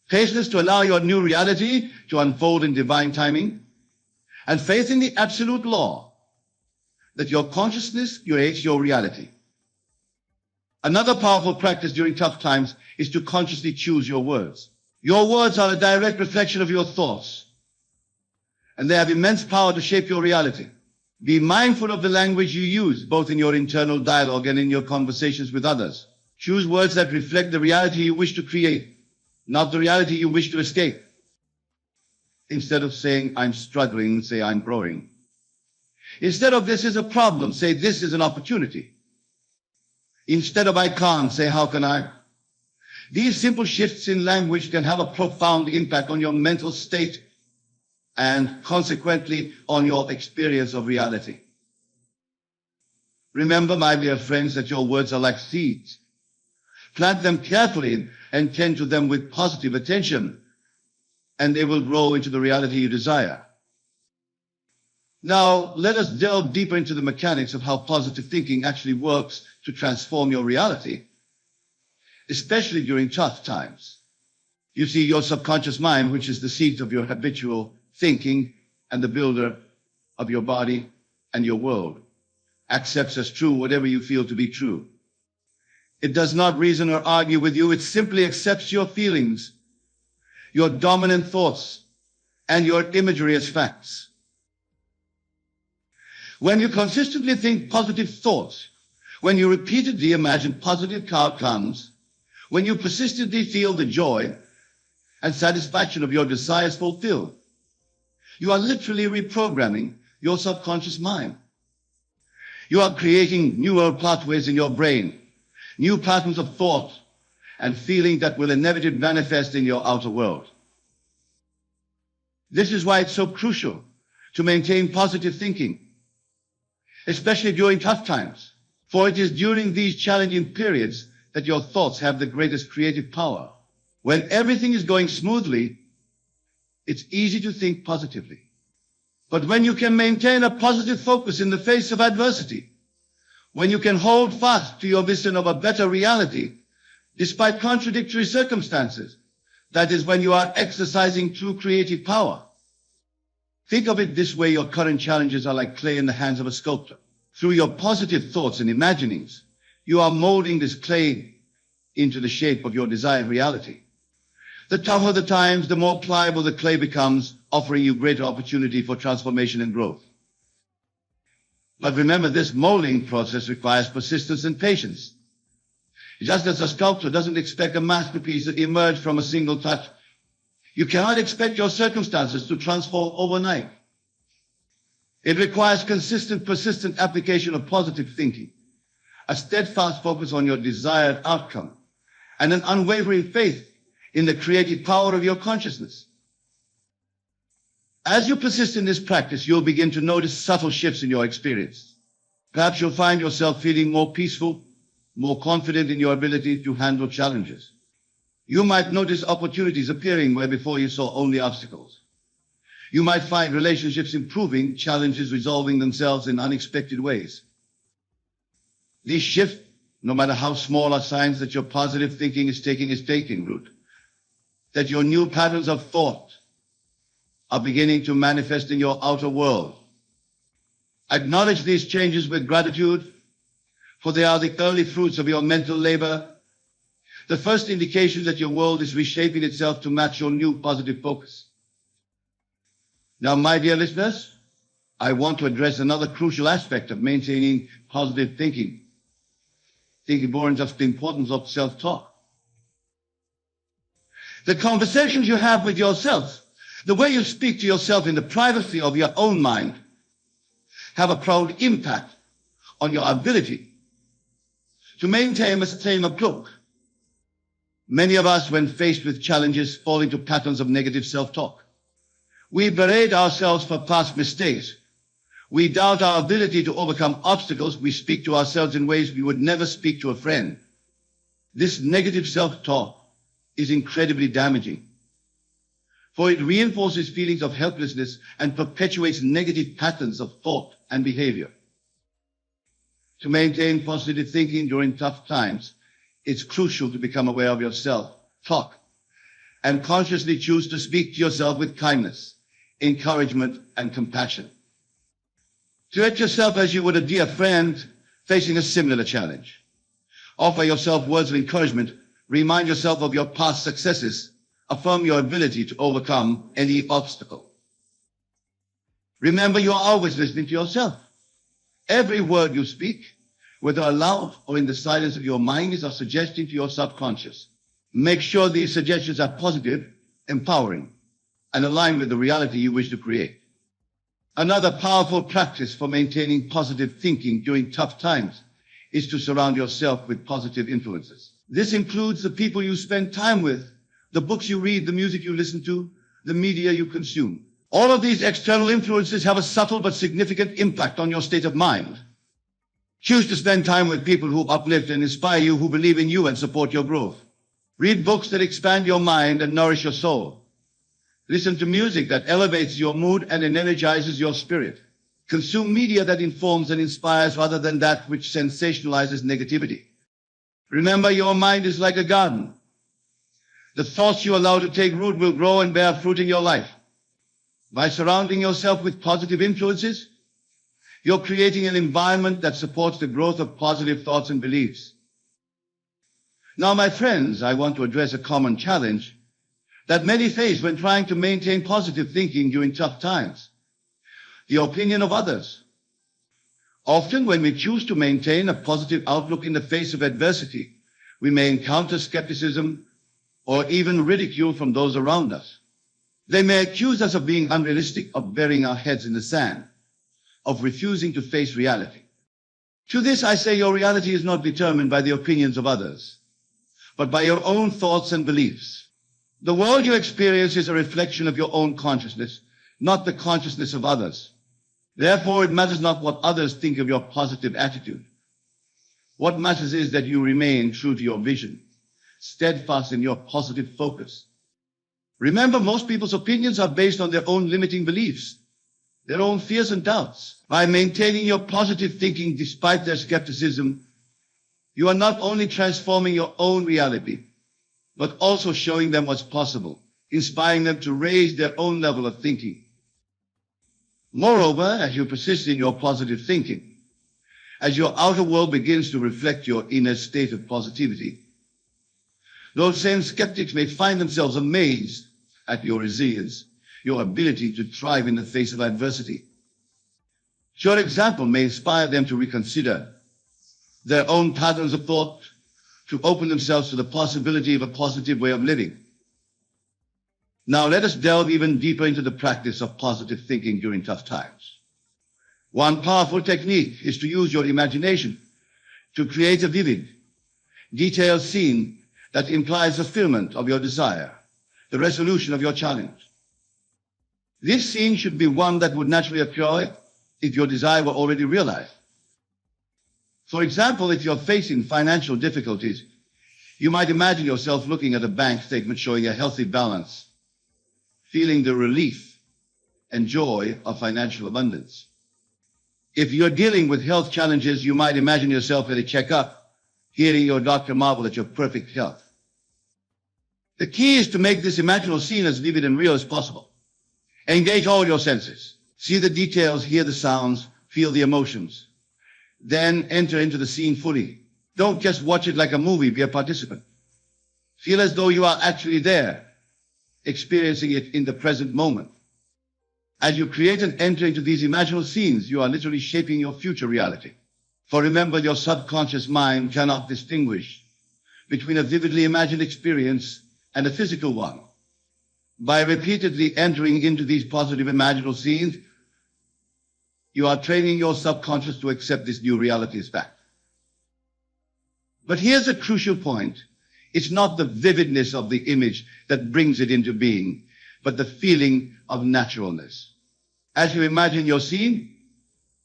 Patience to allow your new reality to unfold in divine timing, and faith in the absolute law that your consciousness creates your reality. Another powerful practice during tough times is to consciously choose your words. Your words are a direct reflection of your thoughts, and they have immense power to shape your reality. Be mindful of the language you use, both in your internal dialogue and in your conversations with others. Choose words that reflect the reality you wish to create, not the reality you wish to escape. Instead of saying, I'm struggling, say, I'm growing. Instead of this is a problem, say, this is an opportunity. Instead of I can't, say, how can I? These simple shifts in language can have a profound impact on your mental state and consequently on your experience of reality. Remember, my dear friends, that your words are like seeds. Plant them carefully and tend to them with positive attention, and they will grow into the reality you desire. Now, let us delve deeper into the mechanics of how positive thinking actually works to transform your reality, especially during tough times. You see, your subconscious mind, which is the seat of your habitual thinking and the builder of your body and your world, accepts as true whatever you feel to be true. It does not reason or argue with you. It simply accepts your feelings, your dominant thoughts, and your imagery as facts. When you consistently think positive thoughts, when you repeatedly imagine positive outcomes, when you persistently feel the joy and satisfaction of your desires fulfilled, you are literally reprogramming your subconscious mind. You are creating neural pathways in your brain, new patterns of thought and feeling that will inevitably manifest in your outer world. This is why it's so crucial to maintain positive thinking, especially during tough times, for it is during these challenging periods that your thoughts have the greatest creative power. When everything is going smoothly, it's easy to think positively. But when you can maintain a positive focus in the face of adversity, when you can hold fast to your vision of a better reality, despite contradictory circumstances, that is when you are exercising true creative power. Think of it this way: your current challenges are like clay in the hands of a sculptor. Through your positive thoughts and imaginings, you are molding this clay into the shape of your desired reality. The tougher the times, the more pliable the clay becomes, offering you greater opportunity for transformation and growth. But remember, this molding process requires persistence and patience. Just as a sculptor doesn't expect a masterpiece to emerge from a single touch, you cannot expect your circumstances to transform overnight. It requires consistent, persistent application of positive thinking, a steadfast focus on your desired outcome, and an unwavering faith in the creative power of your consciousness. As you persist in this practice, you'll begin to notice subtle shifts in your experience. Perhaps you'll find yourself feeling more peaceful, more confident in your ability to handle challenges. You might notice opportunities appearing where before you saw only obstacles. You might find relationships improving, challenges resolving themselves in unexpected ways. These shifts, no matter how small, are signs that your positive thinking is taking root, that your new patterns of thought are beginning to manifest in your outer world. Acknowledge these changes with gratitude, for they are the early fruits of your mental labor, the first indication that your world is reshaping itself to match your new positive focus. Now, my dear listeners, I want to address another crucial aspect of maintaining positive thinking. Thinking born of the importance of self-talk. The conversations you have with yourself, the way you speak to yourself in the privacy of your own mind, have a profound impact on your ability to maintain a same approach. Many of us, when faced with challenges, fall into patterns of negative self-talk. We berate ourselves for past mistakes. We doubt our ability to overcome obstacles. We speak to ourselves in ways we would never speak to a friend. This negative self-talk is incredibly damaging, for it reinforces feelings of helplessness and perpetuates negative patterns of thought and behavior. To maintain positive thinking during tough times, it's crucial to become aware of your self-talk and consciously choose to speak to yourself with kindness, encouragement, and compassion. Treat yourself as you would a dear friend facing a similar challenge. Offer yourself words of encouragement. Remind yourself of your past successes. Affirm your ability to overcome any obstacle. Remember, you are always listening to yourself. Every word you speak, whether aloud or in the silence of your mind, is a suggestion to your subconscious. Make sure these suggestions are positive, empowering, and aligned with the reality you wish to create. Another powerful practice for maintaining positive thinking during tough times is to surround yourself with positive influences. This includes the people you spend time with, the books you read, the music you listen to, the media you consume. All of these external influences have a subtle but significant impact on your state of mind. Choose to spend time with people who uplift and inspire you, who believe in you and support your growth. Read books that expand your mind and nourish your soul. Listen to music that elevates your mood and energizes your spirit. Consume media that informs and inspires rather than that which sensationalizes negativity. Remember, your mind is like a garden. The thoughts you allow to take root will grow and bear fruit in your life. By surrounding yourself with positive influences, you're creating an environment that supports the growth of positive thoughts and beliefs. Now, my friends, I want to address a common challenge that many face when trying to maintain positive thinking during tough times: the opinion of others. Often, when we choose to maintain a positive outlook in the face of adversity, we may encounter skepticism or even ridicule from those around us. They may accuse us of being unrealistic, of burying our heads in the sand, of refusing to face reality. To this I say, your reality is not determined by the opinions of others, but by your own thoughts and beliefs. The world you experience is a reflection of your own consciousness, not the consciousness of others. Therefore, it matters not what others think of your positive attitude. What matters is that you remain true to your vision, steadfast in your positive focus. Remember, most people's opinions are based on their own limiting beliefs, their own fears and doubts. By maintaining your positive thinking despite their skepticism, you are not only transforming your own reality, but also showing them what's possible, inspiring them to raise their own level of thinking. Moreover, as you persist in your positive thinking, as your outer world begins to reflect your inner state of positivity, those same skeptics may find themselves amazed at your resilience, your ability to thrive in the face of adversity. Your example may inspire them to reconsider their own patterns of thought, to open themselves to the possibility of a positive way of living. Now let us delve even deeper into the practice of positive thinking during tough times. One powerful technique is to use your imagination to create a vivid, detailed scene that implies fulfillment of your desire, the resolution of your challenge. This scene should be one that would naturally occur if your desire were already realized. For example, if you're facing financial difficulties, you might imagine yourself looking at a bank statement showing a healthy balance, feeling the relief and joy of financial abundance. If you're dealing with health challenges, you might imagine yourself at a checkup, hearing your doctor marvel at your perfect health. The key is to make this imaginal scene as vivid and real as possible. Engage all your senses. See the details, hear the sounds, feel the emotions. Then enter into the scene fully. Don't just watch it like a movie, be a participant. Feel as though you are actually there, experiencing it in the present moment. As you create and enter into these imaginal scenes, you are literally shaping your future reality. For remember, your subconscious mind cannot distinguish between a vividly imagined experience and a physical one. By repeatedly entering into these positive imaginal scenes, you are training your subconscious to accept this new reality as fact. But here's a crucial point. It's not the vividness of the image that brings it into being, but the feeling of naturalness. As you imagine your scene,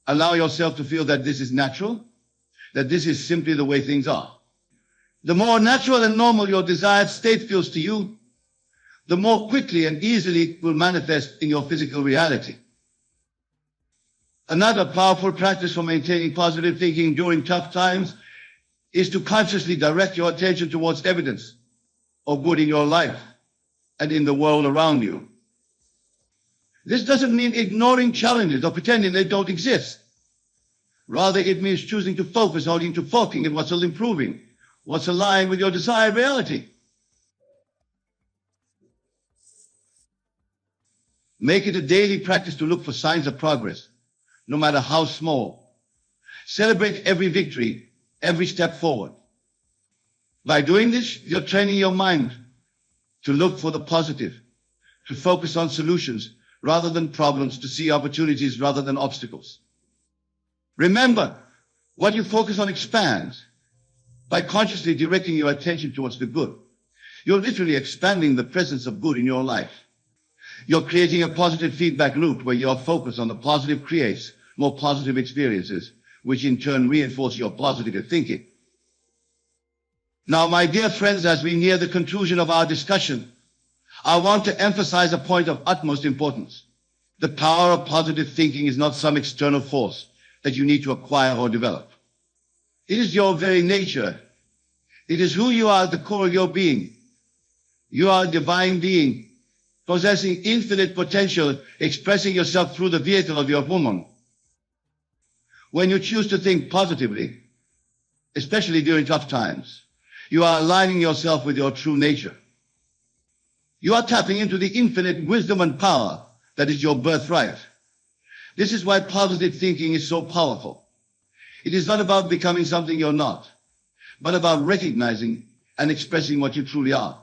allow yourself to feel that this is natural, that this is simply the way things are. The more natural and normal your desired state feels to you, the more quickly and easily it will manifest in your physical reality. Another powerful practice for maintaining positive thinking during tough times is to consciously direct your attention towards evidence of good in your life and in the world around you. This doesn't mean ignoring challenges or pretending they don't exist. Rather, it means choosing to focus on focusing on what's still improving, what's aligned with your desired reality. Make it a daily practice to look for signs of progress, no matter how small. Celebrate every victory, every step forward. By doing this, you're training your mind to look for the positive, to focus on solutions rather than problems, to see opportunities rather than obstacles. Remember, what you focus on expands. By consciously directing your attention towards the good, you're literally expanding the presence of good in your life. You're creating a positive feedback loop where your focus on the positive creates more positive experiences, which in turn reinforce your positive thinking. Now, my dear friends, as we near the conclusion of our discussion, I want to emphasize a point of utmost importance. The power of positive thinking is not some external force that you need to acquire or develop. It is your very nature. It is who you are at the core of your being. You are a divine being, possessing infinite potential, expressing yourself through the vehicle of your woman. When you choose to think positively, especially during tough times, you are aligning yourself with your true nature. You are tapping into the infinite wisdom and power that is your birthright. This is why positive thinking is so powerful. It is not about becoming something you're not, but about recognizing and expressing what you truly are.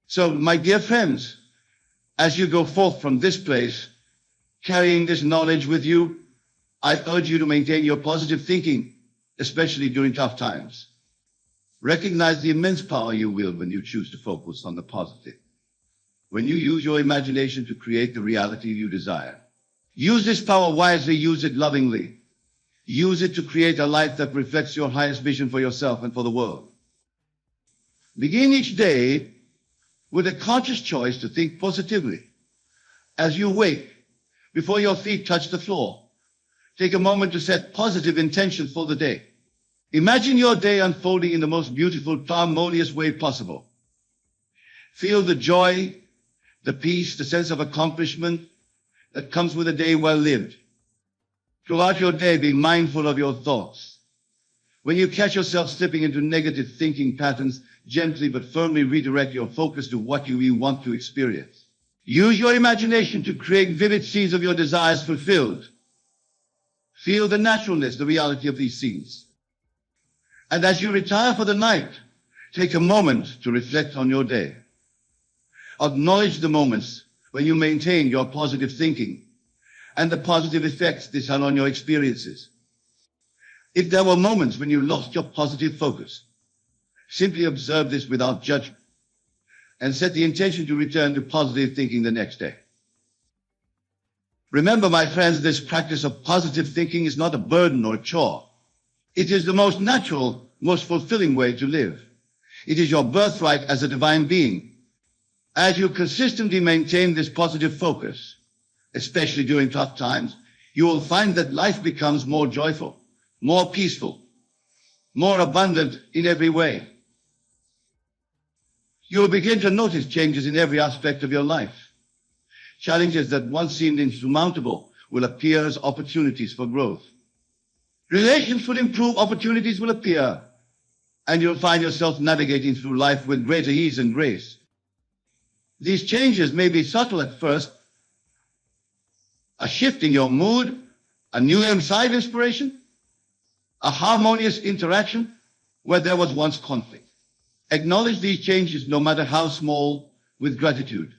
So, my dear friends, as you go forth from this place, carrying this knowledge with you, I urge you to maintain your positive thinking, especially during tough times. Recognize the immense power you wield when you choose to focus on the positive. When you use your imagination to create the reality you desire. Use this power wisely, use it lovingly. Use it to create a life that reflects your highest vision for yourself and for the world. Begin each day with a conscious choice to think positively. As you wake, before your feet touch the floor, take a moment to set positive intentions for the day. Imagine your day unfolding in the most beautiful, harmonious way possible. Feel the joy, the peace, the sense of accomplishment that comes with a day well lived. Throughout your day, be mindful of your thoughts. When you catch yourself slipping into negative thinking patterns, gently but firmly redirect your focus to what you really want to experience. Use your imagination to create vivid scenes of your desires fulfilled. Feel the naturalness, the reality of these scenes. And as you retire for the night, take a moment to reflect on your day. Acknowledge the moments when you maintain your positive thinking and the positive effects this had on your experiences. If there were moments when you lost your positive focus, simply observe this without judgment and set the intention to return to positive thinking the next day. Remember, my friends, this practice of positive thinking is not a burden or a chore. It is the most natural, most fulfilling way to live. It is your birthright as a divine being. As you consistently maintain this positive focus, especially during tough times, you will find that life becomes more joyful, more peaceful, more abundant in every way. You will begin to notice changes in every aspect of your life. Challenges that once seemed insurmountable will appear as opportunities for growth. Relations will improve, opportunities will appear, and you'll find yourself navigating through life with greater ease and grace. These changes may be subtle at first, a shift in your mood, a new inside inspiration, a harmonious interaction where there was once conflict. Acknowledge these changes, no matter how small, with gratitude,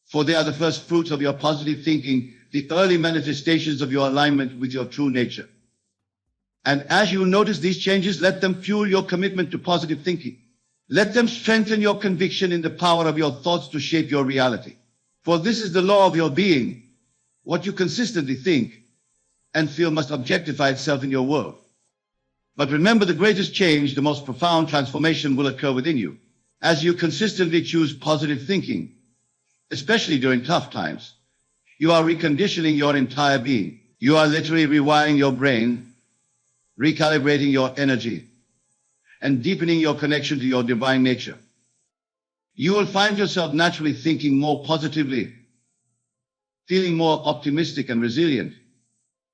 for they are the first fruits of your positive thinking, the early manifestations of your alignment with your true nature. And as you notice these changes, let them fuel your commitment to positive thinking. Let them strengthen your conviction in the power of your thoughts to shape your reality. For this is the law of your being. What you consistently think and feel must objectify itself in your world. But remember, the greatest change, the most profound transformation will occur within you. As you consistently choose positive thinking, especially during tough times, you are reconditioning your entire being. You are literally rewiring your brain, recalibrating your energy, and deepening your connection to your divine nature. You will find yourself naturally thinking more positively, feeling more optimistic and resilient,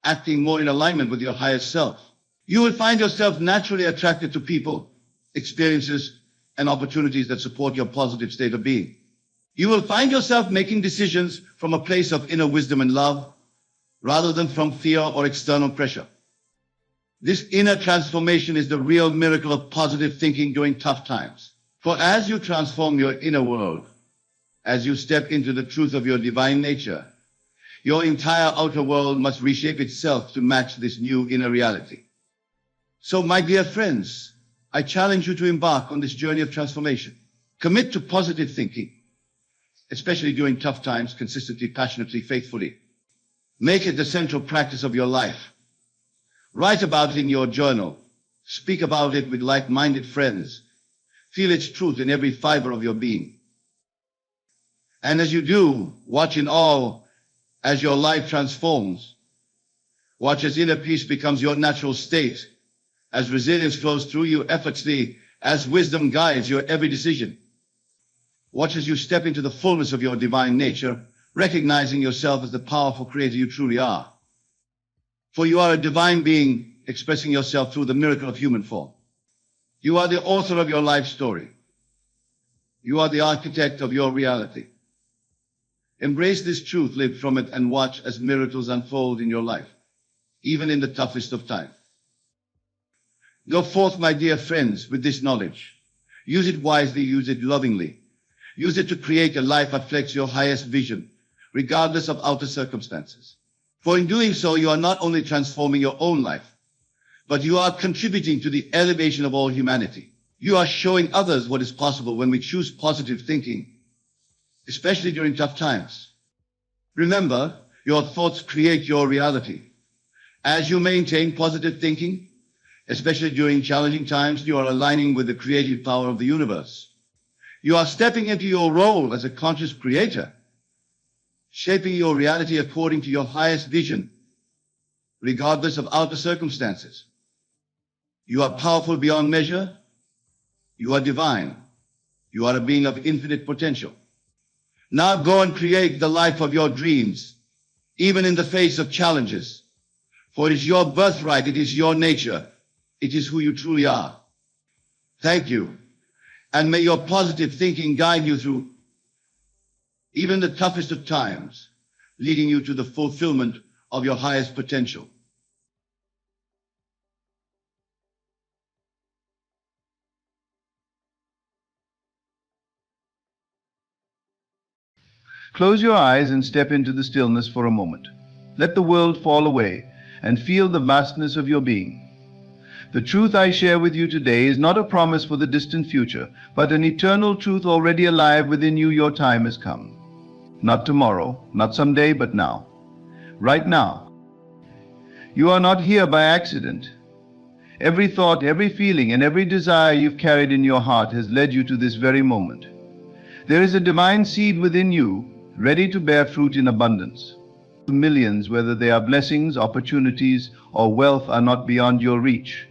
acting more in alignment with your highest self. You will find yourself naturally attracted to people, experiences, and opportunities that support your positive state of being. You will find yourself making decisions from a place of inner wisdom and love, rather than from fear or external pressure. This inner transformation is the real miracle of positive thinking during tough times. For as you transform your inner world, as you step into the truth of your divine nature, your entire outer world must reshape itself to match this new inner reality. So, my dear friends, I challenge you to embark on this journey of transformation. Commit to positive thinking, especially during tough times, consistently, passionately, faithfully. Make it the central practice of your life. Write about it in your journal. Speak about it with like-minded friends. Feel its truth in every fiber of your being. And as you do, watch in awe as your life transforms. Watch as inner peace becomes your natural state, as resilience flows through you effortlessly, as wisdom guides your every decision. Watch as you step into the fullness of your divine nature, recognizing yourself as the powerful creator you truly are. For you are a divine being expressing yourself through the miracle of human form. You are the author of your life story. You are the architect of your reality. Embrace this truth, live from it, and watch as miracles unfold in your life, even in the toughest of times. Go forth, my dear friends, with this knowledge. Use it wisely, use it lovingly. Use it to create a life that reflects your highest vision, regardless of outer circumstances. For in doing so, you are not only transforming your own life, but you are contributing to the elevation of all humanity. You are showing others what is possible when we choose positive thinking, especially during tough times. Remember, your thoughts create your reality. As you maintain positive thinking, especially during challenging times, you are aligning with the creative power of the universe. You are stepping into your role as a conscious creator, shaping your reality according to your highest vision, regardless of outer circumstances. You are powerful beyond measure. You are divine. You are a being of infinite potential. Now go and create the life of your dreams, even in the face of challenges. For it is your birthright, it is your nature, it is who you truly are. Thank you. And may your positive thinking guide you through even the toughest of times, leading you to the fulfillment of your highest potential. Close your eyes and step into the stillness for a moment. Let the world fall away and feel the vastness of your being. The truth I share with you today is not a promise for the distant future, but an eternal truth already alive within you. Your time has come. Not tomorrow, not someday, but now. Right now. You are not here by accident. Every thought, every feeling, and every desire you've carried in your heart has led you to this very moment. There is a divine seed within you, ready to bear fruit in abundance. Millions, whether they are blessings, opportunities, or wealth, are not beyond your reach.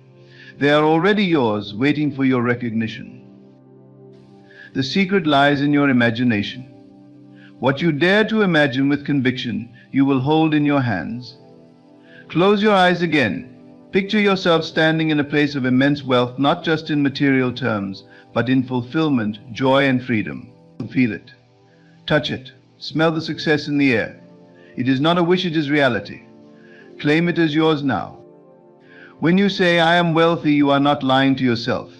They are already yours, waiting for your recognition. The secret lies in your imagination. What you dare to imagine with conviction, you will hold in your hands. Close your eyes again. Picture yourself standing in a place of immense wealth, not just in material terms, but in fulfillment, joy, and freedom. Feel it. Touch it. Smell the success in the air. It is not a wish, it is reality. Claim it as yours now. When you say, I am wealthy, you are not lying to yourself.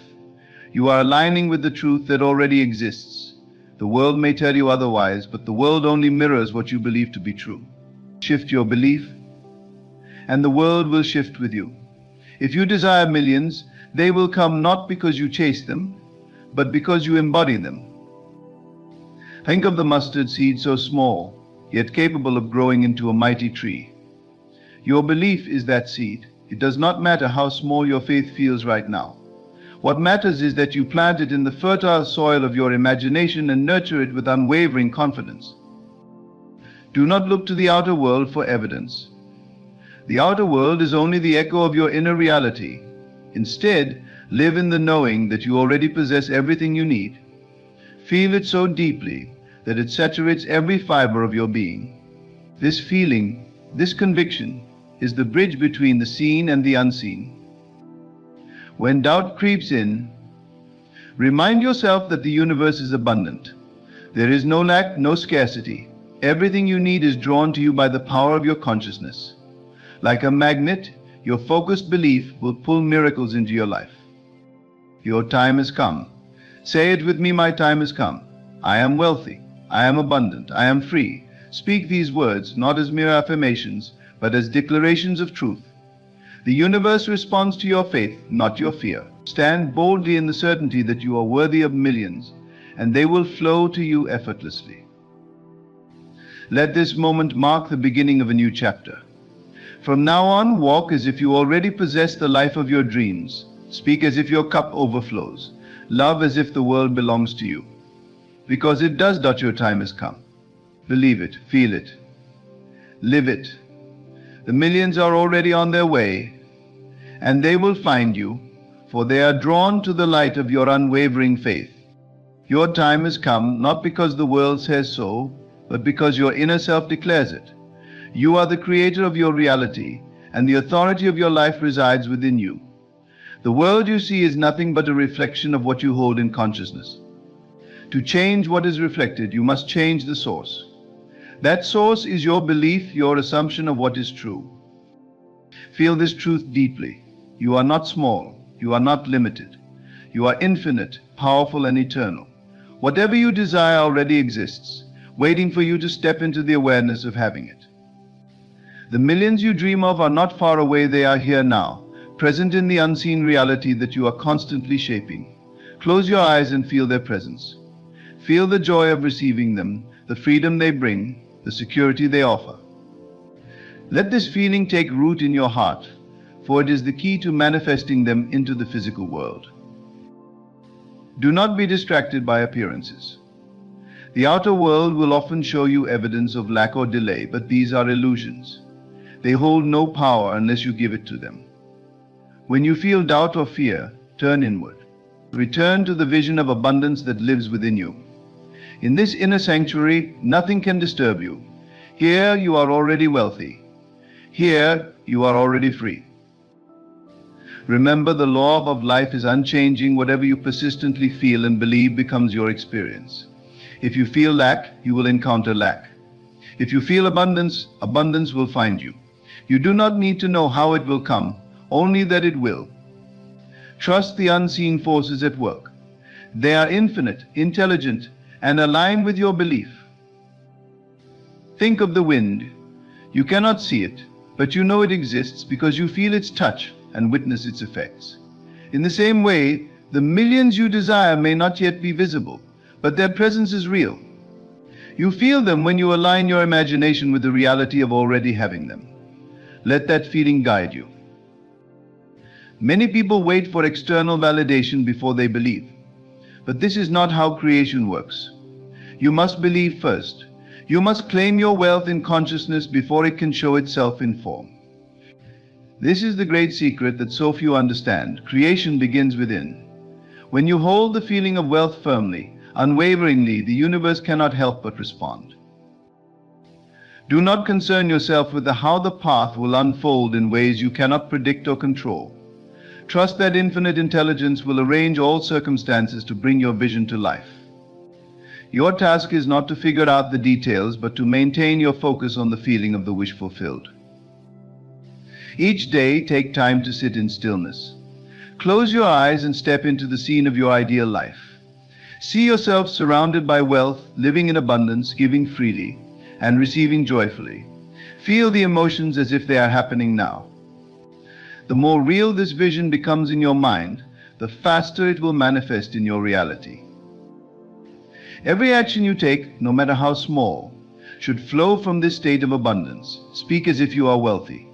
You are aligning with the truth that already exists. The world may tell you otherwise, but the world only mirrors what you believe to be true. Shift your belief, and the world will shift with you. If you desire millions, they will come not because you chase them, but because you embody them. Think of the mustard seed, so small, yet capable of growing into a mighty tree. Your belief is that seed. It does not matter how small your faith feels right now. What matters is that you plant it in the fertile soil of your imagination and nurture it with unwavering confidence. Do not look to the outer world for evidence. The outer world is only the echo of your inner reality. Instead, live in the knowing that you already possess everything you need. Feel it so deeply that it saturates every fiber of your being. This feeling, this conviction, is the bridge between the seen and the unseen. When doubt creeps in, remind yourself that the universe is abundant. There is no lack, no scarcity. Everything you need is drawn to you by the power of your consciousness. Like a magnet, Your focused belief will pull miracles into your life. Your time has come. Say it with me, my time has come. I am wealthy. I am abundant. I am free. Speak these words not as mere affirmations, but as declarations of truth. The universe responds to your faith, not your fear. Stand boldly in the certainty that you are worthy of millions, and they will flow to you effortlessly. Let this moment mark the beginning of a new chapter. From now on, walk as if you already possess the life of your dreams. Speak as if your cup overflows. Love as if the world belongs to you. Because it does, your time has come. Believe it, feel it, live it. The millions are already on their way, and they will find you, for they are drawn to the light of your unwavering faith. Your time has come, not because the world says so, but because your inner self declares it. You are the creator of your reality, and the authority of your life resides within you. The world you see is nothing but a reflection of what you hold in consciousness. To change what is reflected, you must change the source. That source is your belief, your assumption of what is true. Feel this truth deeply. You are not small. You are not limited. You are infinite, powerful, and eternal. Whatever you desire already exists, waiting for you to step into the awareness of having it. The millions you dream of are not far away, they are here now, present in the unseen reality that you are constantly shaping. Close your eyes and feel their presence. Feel the joy of receiving them, the freedom they bring, the security they offer. Let this feeling take root in your heart, for it is the key to manifesting them into the physical world. Do not be distracted by appearances. The outer world will often show you evidence of lack or delay, but these are illusions. They hold no power unless you give it to them. When you feel doubt or fear, turn inward. Return to the vision of abundance that lives within you. In this inner sanctuary, nothing can disturb you. Here you are already wealthy. Here you are already free. Remember, the law of life is unchanging. Whatever you persistently feel and believe becomes your experience. If you feel lack, you will encounter lack. If you feel abundance, abundance will find you. You do not need to know how it will come, only that it will. Trust the unseen forces at work. They are infinite, intelligent, and aligned with your belief. Think of the wind. You cannot see it, but you know it exists because you feel its touch and witness its effects. In the same way, the millions you desire may not yet be visible, but their presence is real. You feel them when you align your imagination with the reality of already having them. Let that feeling guide you. Many people wait for external validation before they believe. But this is not how creation works. You must believe first. You must claim your wealth in consciousness before it can show itself in form. This is the great secret that so few understand. Creation begins within. When you hold the feeling of wealth firmly, unwaveringly, the universe cannot help but respond. Do not concern yourself with how the path will unfold in ways you cannot predict or control. Trust that infinite intelligence will arrange all circumstances to bring your vision to life. Your task is not to figure out the details, but to maintain your focus on the feeling of the wish fulfilled. Each day, take time to sit in stillness. Close your eyes and step into the scene of your ideal life. See yourself surrounded by wealth, living in abundance, giving freely, and receiving joyfully. Feel the emotions as if they are happening now. The more real this vision becomes in your mind, the faster it will manifest in your reality. Every action you take, no matter how small, should flow from this state of abundance. Speak as if you are wealthy.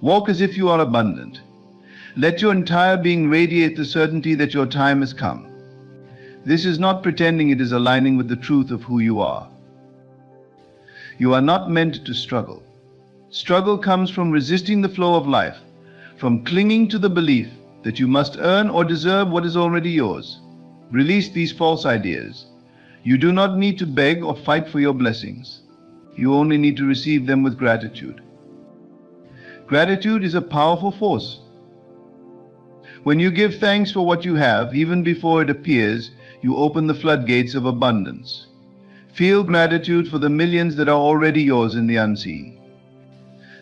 Walk as if you are abundant. Let your entire being radiate the certainty that your time has come. This is not pretending, it is aligning with the truth of who you are. You are not meant to struggle. Struggle comes from resisting the flow of life, from clinging to the belief that you must earn or deserve what is already yours. Release these false ideas. You do not need to beg or fight for your blessings. You only need to receive them with gratitude. Gratitude is a powerful force. When you give thanks for what you have, even before it appears, you open the floodgates of abundance. Feel gratitude for the millions that are already yours in the unseen.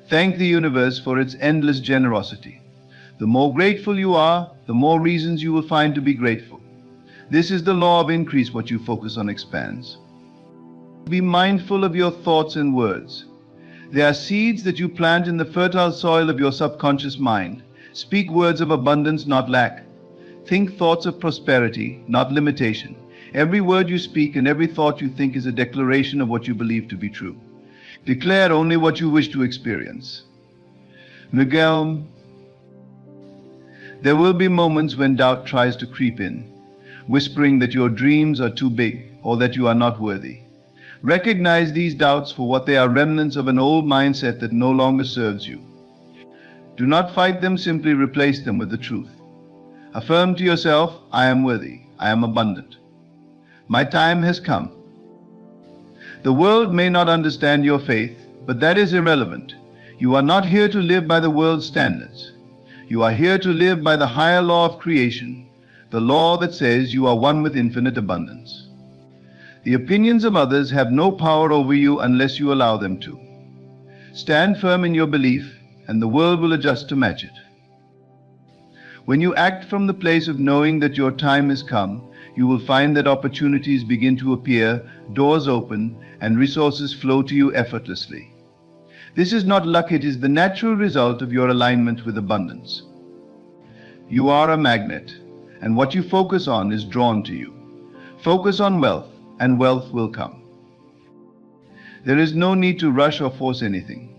Thank the universe for its endless generosity. The more grateful you are, the more reasons you will find to be grateful. This is the law of increase. What you focus on expands. Be mindful of your thoughts and words. They are seeds that you plant in the fertile soil of your subconscious mind. Speak words of abundance, not lack. Think thoughts of prosperity, not limitation. Every word you speak and every thought you think is a declaration of what you believe to be true. Declare only what you wish to experience. Miguel, there will be moments when doubt tries to creep in, whispering that your dreams are too big or that you are not worthy. Recognize these doubts for what they are: remnants of an old mindset that no longer serves you. Do not fight them, simply replace them with the truth. Affirm to yourself, I am worthy, I am abundant. My time has come. The world may not understand your faith, but that is irrelevant. You are not here to live by the world's standards. You are here to live by the higher law of creation, the law that says you are one with infinite abundance. The opinions of others have no power over you unless you allow them to. Stand firm in your belief, and the world will adjust to match it. When you act from the place of knowing that your time has come, you will find that opportunities begin to appear, doors open, and resources flow to you effortlessly. This is not luck, it is the natural result of your alignment with abundance. You are a magnet, and what you focus on is drawn to you. Focus on wealth, and wealth will come. There is no need to rush or force anything.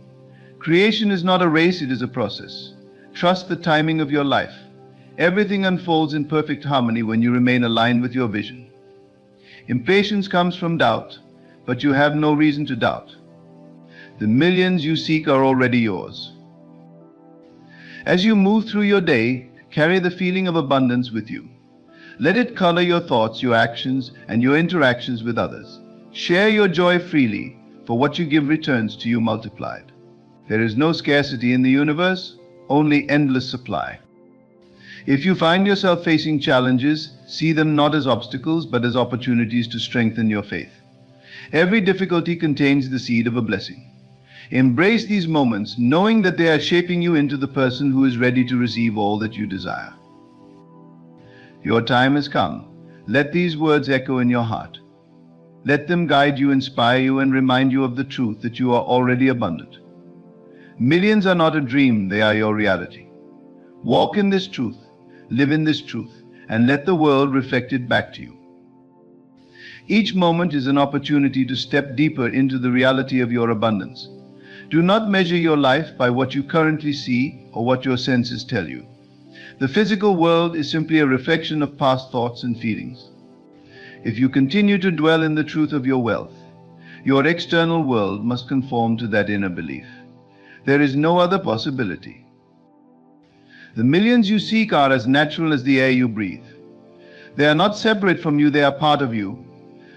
Creation is not a race, it is a process. Trust the timing of your life. Everything unfolds in perfect harmony when you remain aligned with your vision. Impatience comes from doubt, but you have no reason to doubt. The millions you seek are already yours. As you move through your day, carry the feeling of abundance with you. Let it color your thoughts, your actions, and your interactions with others. Share your joy freely, for what you give returns to you multiplied. There is no scarcity in the universe, only endless supply. If you find yourself facing challenges, see them not as obstacles, but as opportunities to strengthen your faith. Every difficulty contains the seed of a blessing. Embrace these moments, knowing that they are shaping you into the person who is ready to receive all that you desire. Your time has come. Let these words echo in your heart. Let them guide you, inspire you, and remind you of the truth that you are already abundant. Millions are not a dream, they are your reality. Walk in this truth, live in this truth, and let the world reflect it back to you. Each moment is an opportunity to step deeper into the reality of your abundance. Do not measure your life by what you currently see or what your senses tell you. The physical world is simply a reflection of past thoughts and feelings. If you continue to dwell in the truth of your wealth, your external world must conform to that inner belief. There is no other possibility. The millions you seek are as natural as the air you breathe. They are not separate from you, they are part of you.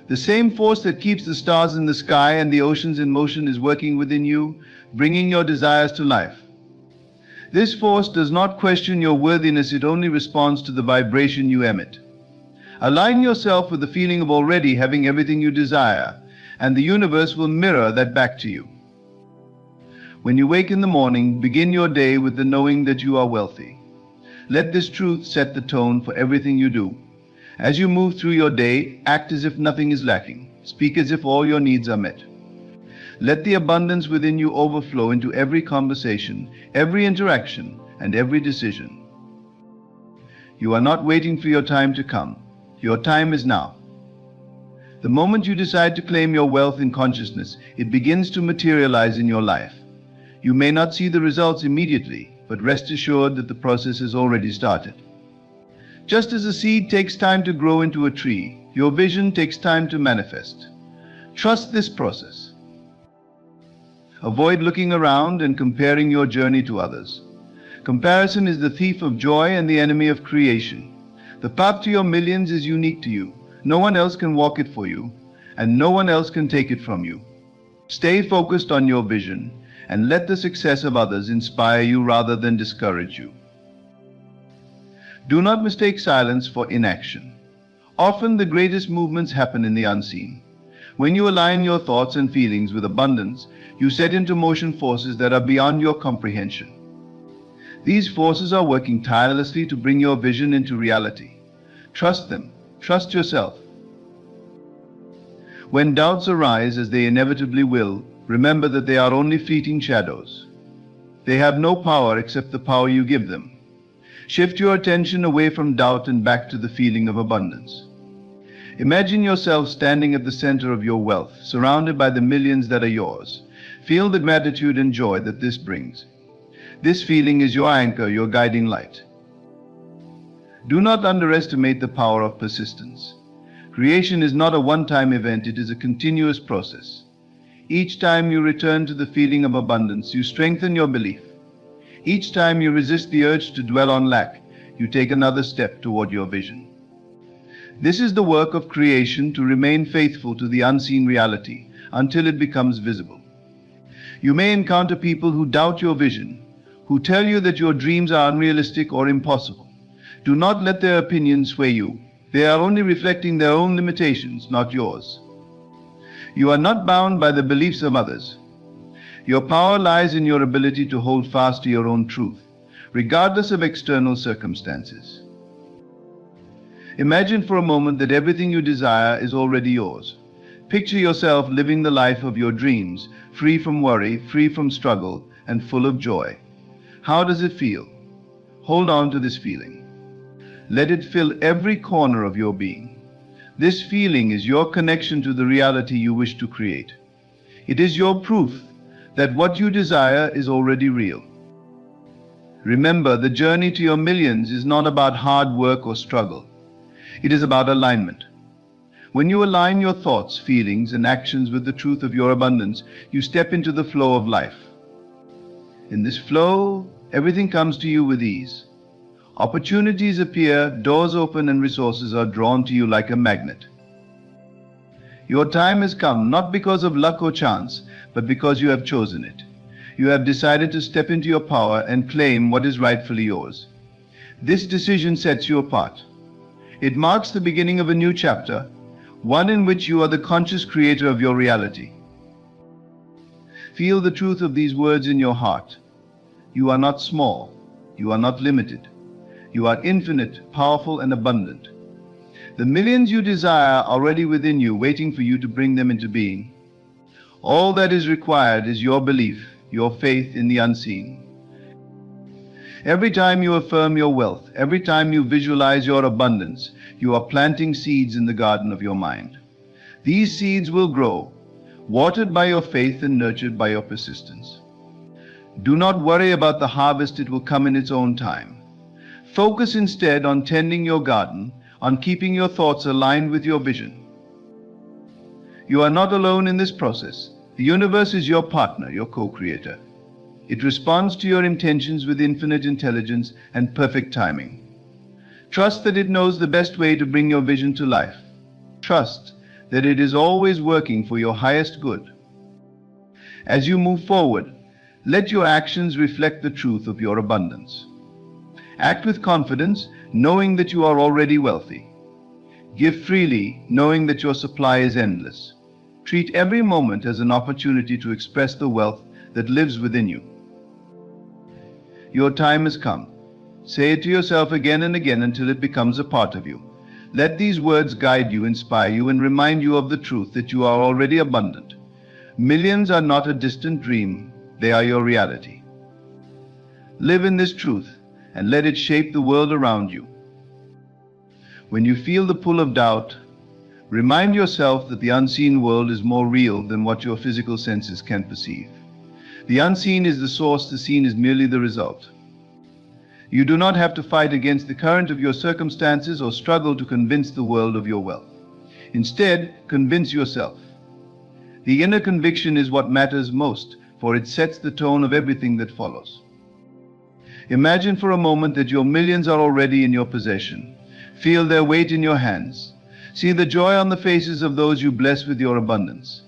The same force that keeps the stars in the sky and the oceans in motion is working within you, bringing your desires to life. This force does not question your worthiness, it only responds to the vibration you emit. Align yourself with the feeling of already having everything you desire, and the universe will mirror that back to you. When you wake in the morning, begin your day with the knowing that you are wealthy. Let this truth set the tone for everything you do. As you move through your day, act as if nothing is lacking. Speak as if all your needs are met. Let the abundance within you overflow into every conversation, every interaction, and every decision. You are not waiting for your time to come. Your time is now. The moment you decide to claim your wealth in consciousness, it begins to materialize in your life. You may not see the results immediately, but rest assured that the process has already started. Just as a seed takes time to grow into a tree, your vision takes time to manifest. Trust this process. Avoid looking around and comparing your journey to others. Comparison is the thief of joy and the enemy of creation. The path to your millions is unique to you. No one else can walk it for you, and no one else can take it from you. Stay focused on your vision, and let the success of others inspire you rather than discourage you. Do not mistake silence for inaction. Often the greatest movements happen in the unseen. When you align your thoughts and feelings with abundance, you set into motion forces that are beyond your comprehension. These forces are working tirelessly to bring your vision into reality. Trust them. Trust yourself. When doubts arise, as they inevitably will, remember that they are only fleeting shadows. They have no power except the power you give them. Shift your attention away from doubt and back to the feeling of abundance. Imagine yourself standing at the center of your wealth, surrounded by the millions that are yours. Feel the gratitude and joy that this brings. This feeling is your anchor, your guiding light. Do not underestimate the power of persistence. Creation is not a one-time event, it is a continuous process. Each time you return to the feeling of abundance, you strengthen your belief. Each time you resist the urge to dwell on lack, you take another step toward your vision. This is the work of creation, to remain faithful to the unseen reality until it becomes visible. You may encounter people who doubt your vision, who tell you that your dreams are unrealistic or impossible. Do not let their opinions sway you. They are only reflecting their own limitations, not yours. You are not bound by the beliefs of others. Your power lies in your ability to hold fast to your own truth, regardless of external circumstances. Imagine for a moment that everything you desire is already yours. Picture yourself living the life of your dreams, free from worry, free from struggle, and full of joy. How does it feel? Hold on to this feeling. Let it fill every corner of your being. This feeling is your connection to the reality you wish to create. It is your proof that what you desire is already real. Remember, the journey to your millions is not about hard work or struggle. It is about alignment. When you align your thoughts, feelings, and actions with the truth of your abundance, you step into the flow of life. In this flow, everything comes to you with ease. Opportunities appear, doors open, and resources are drawn to you like a magnet. Your time has come, not because of luck or chance, but because you have chosen it. You have decided to step into your power and claim what is rightfully yours. This decision sets you apart. It marks the beginning of a new chapter, one in which you are the conscious creator of your reality. Feel the truth of these words in your heart. You are not small. You are not limited. You are infinite, powerful, and abundant. The millions you desire are already within you, waiting for you to bring them into being. All that is required is your belief, your faith in the unseen. Every time you affirm your wealth, every time you visualize your abundance, you are planting seeds in the garden of your mind. These seeds will grow, watered by your faith and nurtured by your persistence. Do not worry about the harvest, it will come in its own time. Focus instead on tending your garden, on keeping your thoughts aligned with your vision. You are not alone in this process. The universe is your partner, your co-creator. It responds to your intentions with infinite intelligence and perfect timing. Trust that it knows the best way to bring your vision to life. Trust that it is always working for your highest good. As you move forward, let your actions reflect the truth of your abundance. Act with confidence, knowing that you are already wealthy. Give freely, knowing that your supply is endless. Treat every moment as an opportunity to express the wealth that lives within you. Your time has come. Say it to yourself again and again until it becomes a part of you. Let these words guide you, inspire you, and remind you of the truth that you are already abundant. Millions are not a distant dream, they are your reality. Live in this truth and let it shape the world around you. When you feel the pull of doubt, remind yourself that the unseen world is more real than what your physical senses can perceive. The unseen is the source, the seen is merely the result. You do not have to fight against the current of your circumstances or struggle to convince the world of your wealth. Instead, convince yourself. The inner conviction is what matters most, for it sets the tone of everything that follows. Imagine for a moment that your millions are already in your possession. Feel their weight in your hands. See the joy on the faces of those you bless with your abundance.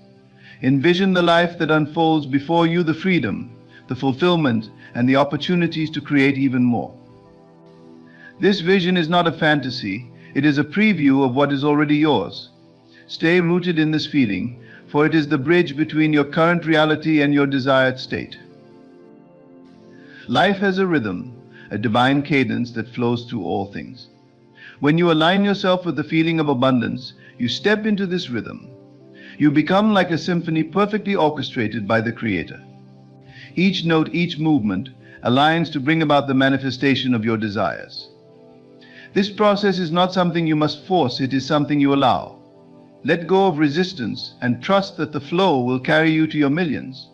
Envision the life that unfolds before you, the freedom, the fulfillment, and the opportunities to create even more. This vision is not a fantasy, it is a preview of what is already yours. Stay rooted in this feeling, for it is the bridge between your current reality and your desired state. Life has a rhythm, a divine cadence that flows through all things. When you align yourself with the feeling of abundance, you step into this rhythm. You become like a symphony perfectly orchestrated by the Creator. Each note, each movement aligns to bring about the manifestation of your desires. This process is not something you must force, it is something you allow. Let go of resistance and trust that the flow will carry you to your millions.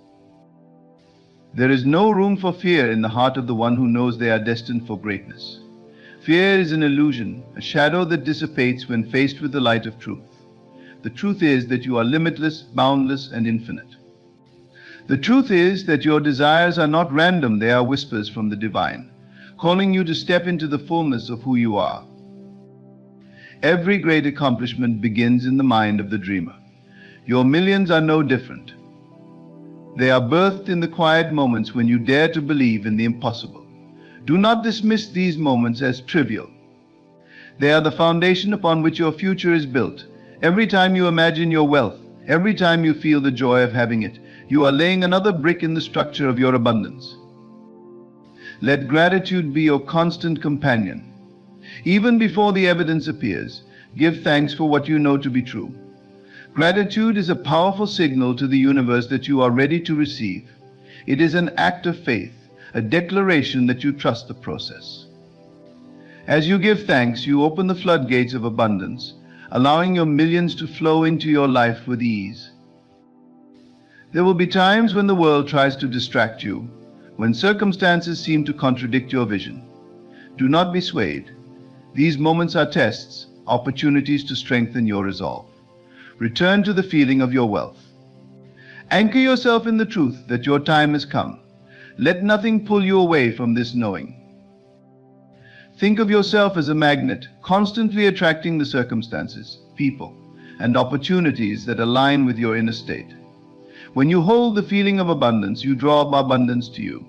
There is no room for fear in the heart of the one who knows they are destined for greatness. Fear is an illusion, a shadow that dissipates when faced with the light of truth. The truth is that you are limitless, boundless, and infinite. The truth is that your desires are not random, they are whispers from the divine, calling you to step into the fullness of who you are. Every great accomplishment begins in the mind of the dreamer. Your millions are no different. They are birthed in the quiet moments when you dare to believe in the impossible. Do not dismiss these moments as trivial. They are the foundation upon which your future is built. Every time you imagine your wealth, every time you feel the joy of having it, you are laying another brick in the structure of your abundance. Let gratitude be your constant companion. Even before the evidence appears, give thanks for what you know to be true. Gratitude is a powerful signal to the universe that you are ready to receive. It is an act of faith, a declaration that you trust the process. As you give thanks, you open the floodgates of abundance, allowing your millions to flow into your life with ease. There will be times when the world tries to distract you, when circumstances seem to contradict your vision. Do not be swayed. These moments are tests, opportunities to strengthen your resolve. Return to the feeling of your wealth. Anchor yourself in the truth that your time has come. Let nothing pull you away from this knowing. Think of yourself as a magnet, constantly attracting the circumstances, people, and opportunities that align with your inner state. When you hold the feeling of abundance, you draw abundance to you.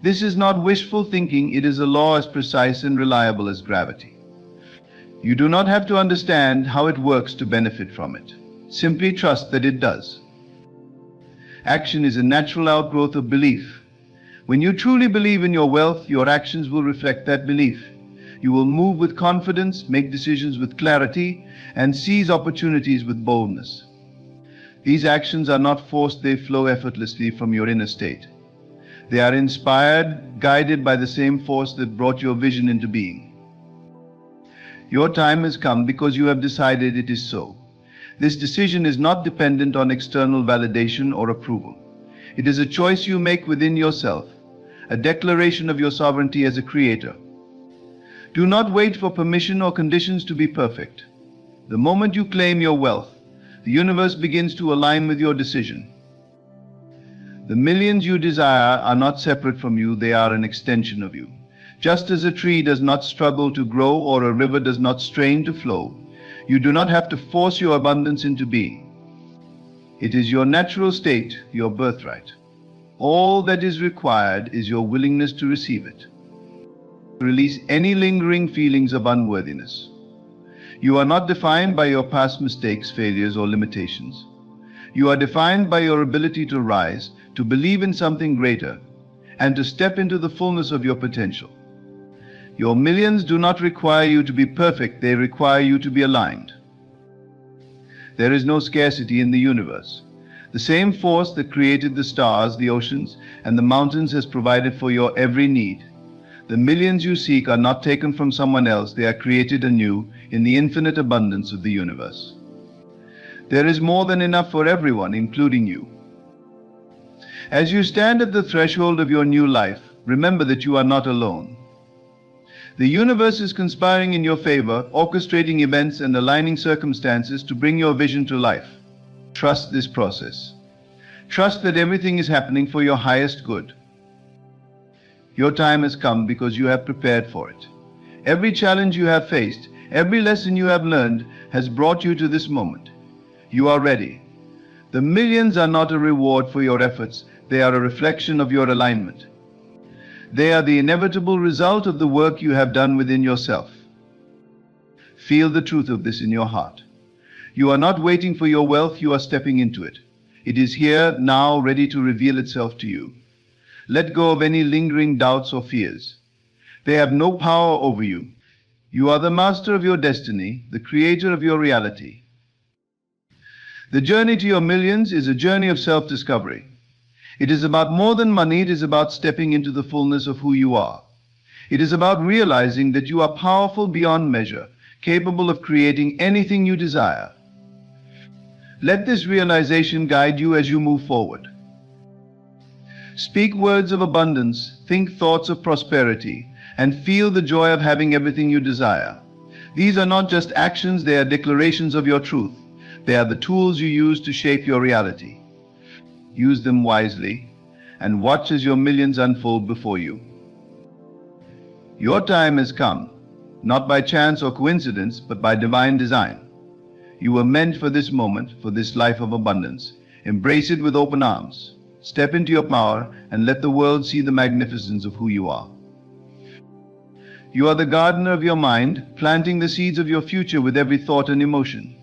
This is not wishful thinking, it is a law as precise and reliable as gravity. You do not have to understand how it works to benefit from it. Simply trust that it does. Action is a natural outgrowth of belief. When you truly believe in your wealth, your actions will reflect that belief. You will move with confidence, make decisions with clarity, and seize opportunities with boldness. These actions are not forced, they flow effortlessly from your inner state. They are inspired, guided by the same force that brought your vision into being. Your time has come because you have decided it is so. This decision is not dependent on external validation or approval. It is a choice you make within yourself, a declaration of your sovereignty as a creator. Do not wait for permission or conditions to be perfect. The moment you claim your wealth, the universe begins to align with your decision. The millions you desire are not separate from you, they are an extension of you. Just as a tree does not struggle to grow or a river does not strain to flow, you do not have to force your abundance into being. It is your natural state, your birthright. All that is required is your willingness to receive it. Release any lingering feelings of unworthiness. You are not defined by your past mistakes, failures, or limitations. You are defined by your ability to rise, to believe in something greater, and to step into the fullness of your potential. Your millions do not require you to be perfect, they require you to be aligned. There is no scarcity in the universe. The same force that created the stars, the oceans, and the mountains has provided for your every need. The millions you seek are not taken from someone else, they are created anew in the infinite abundance of the universe. There is more than enough for everyone, including you. As you stand at the threshold of your new life, remember that you are not alone. The universe is conspiring in your favor, orchestrating events and aligning circumstances to bring your vision to life. Trust this process. Trust that everything is happening for your highest good. Your time has come because you have prepared for it. Every challenge you have faced, every lesson you have learned has brought you to this moment. You are ready. The millions are not a reward for your efforts, they are a reflection of your alignment. They are the inevitable result of the work you have done within yourself. Feel the truth of this in your heart. You are not waiting for your wealth, you are stepping into it. It is here, now, ready to reveal itself to you. Let go of any lingering doubts or fears. They have no power over you. You are the master of your destiny, the creator of your reality. The journey to your millions is a journey of self-discovery. It is about more than money, it is about stepping into the fullness of who you are. It is about realizing that you are powerful beyond measure, capable of creating anything you desire. Let this realization guide you as you move forward. Speak words of abundance, think thoughts of prosperity, and feel the joy of having everything you desire. These are not just actions, they are declarations of your truth. They are the tools you use to shape your reality. Use them wisely, and watch as your millions unfold before you. Your time has come, not by chance or coincidence, but by divine design. You were meant for this moment, for this life of abundance. Embrace it with open arms. Step into your power and let the world see the magnificence of who you are. You are the gardener of your mind, planting the seeds of your future with every thought and emotion.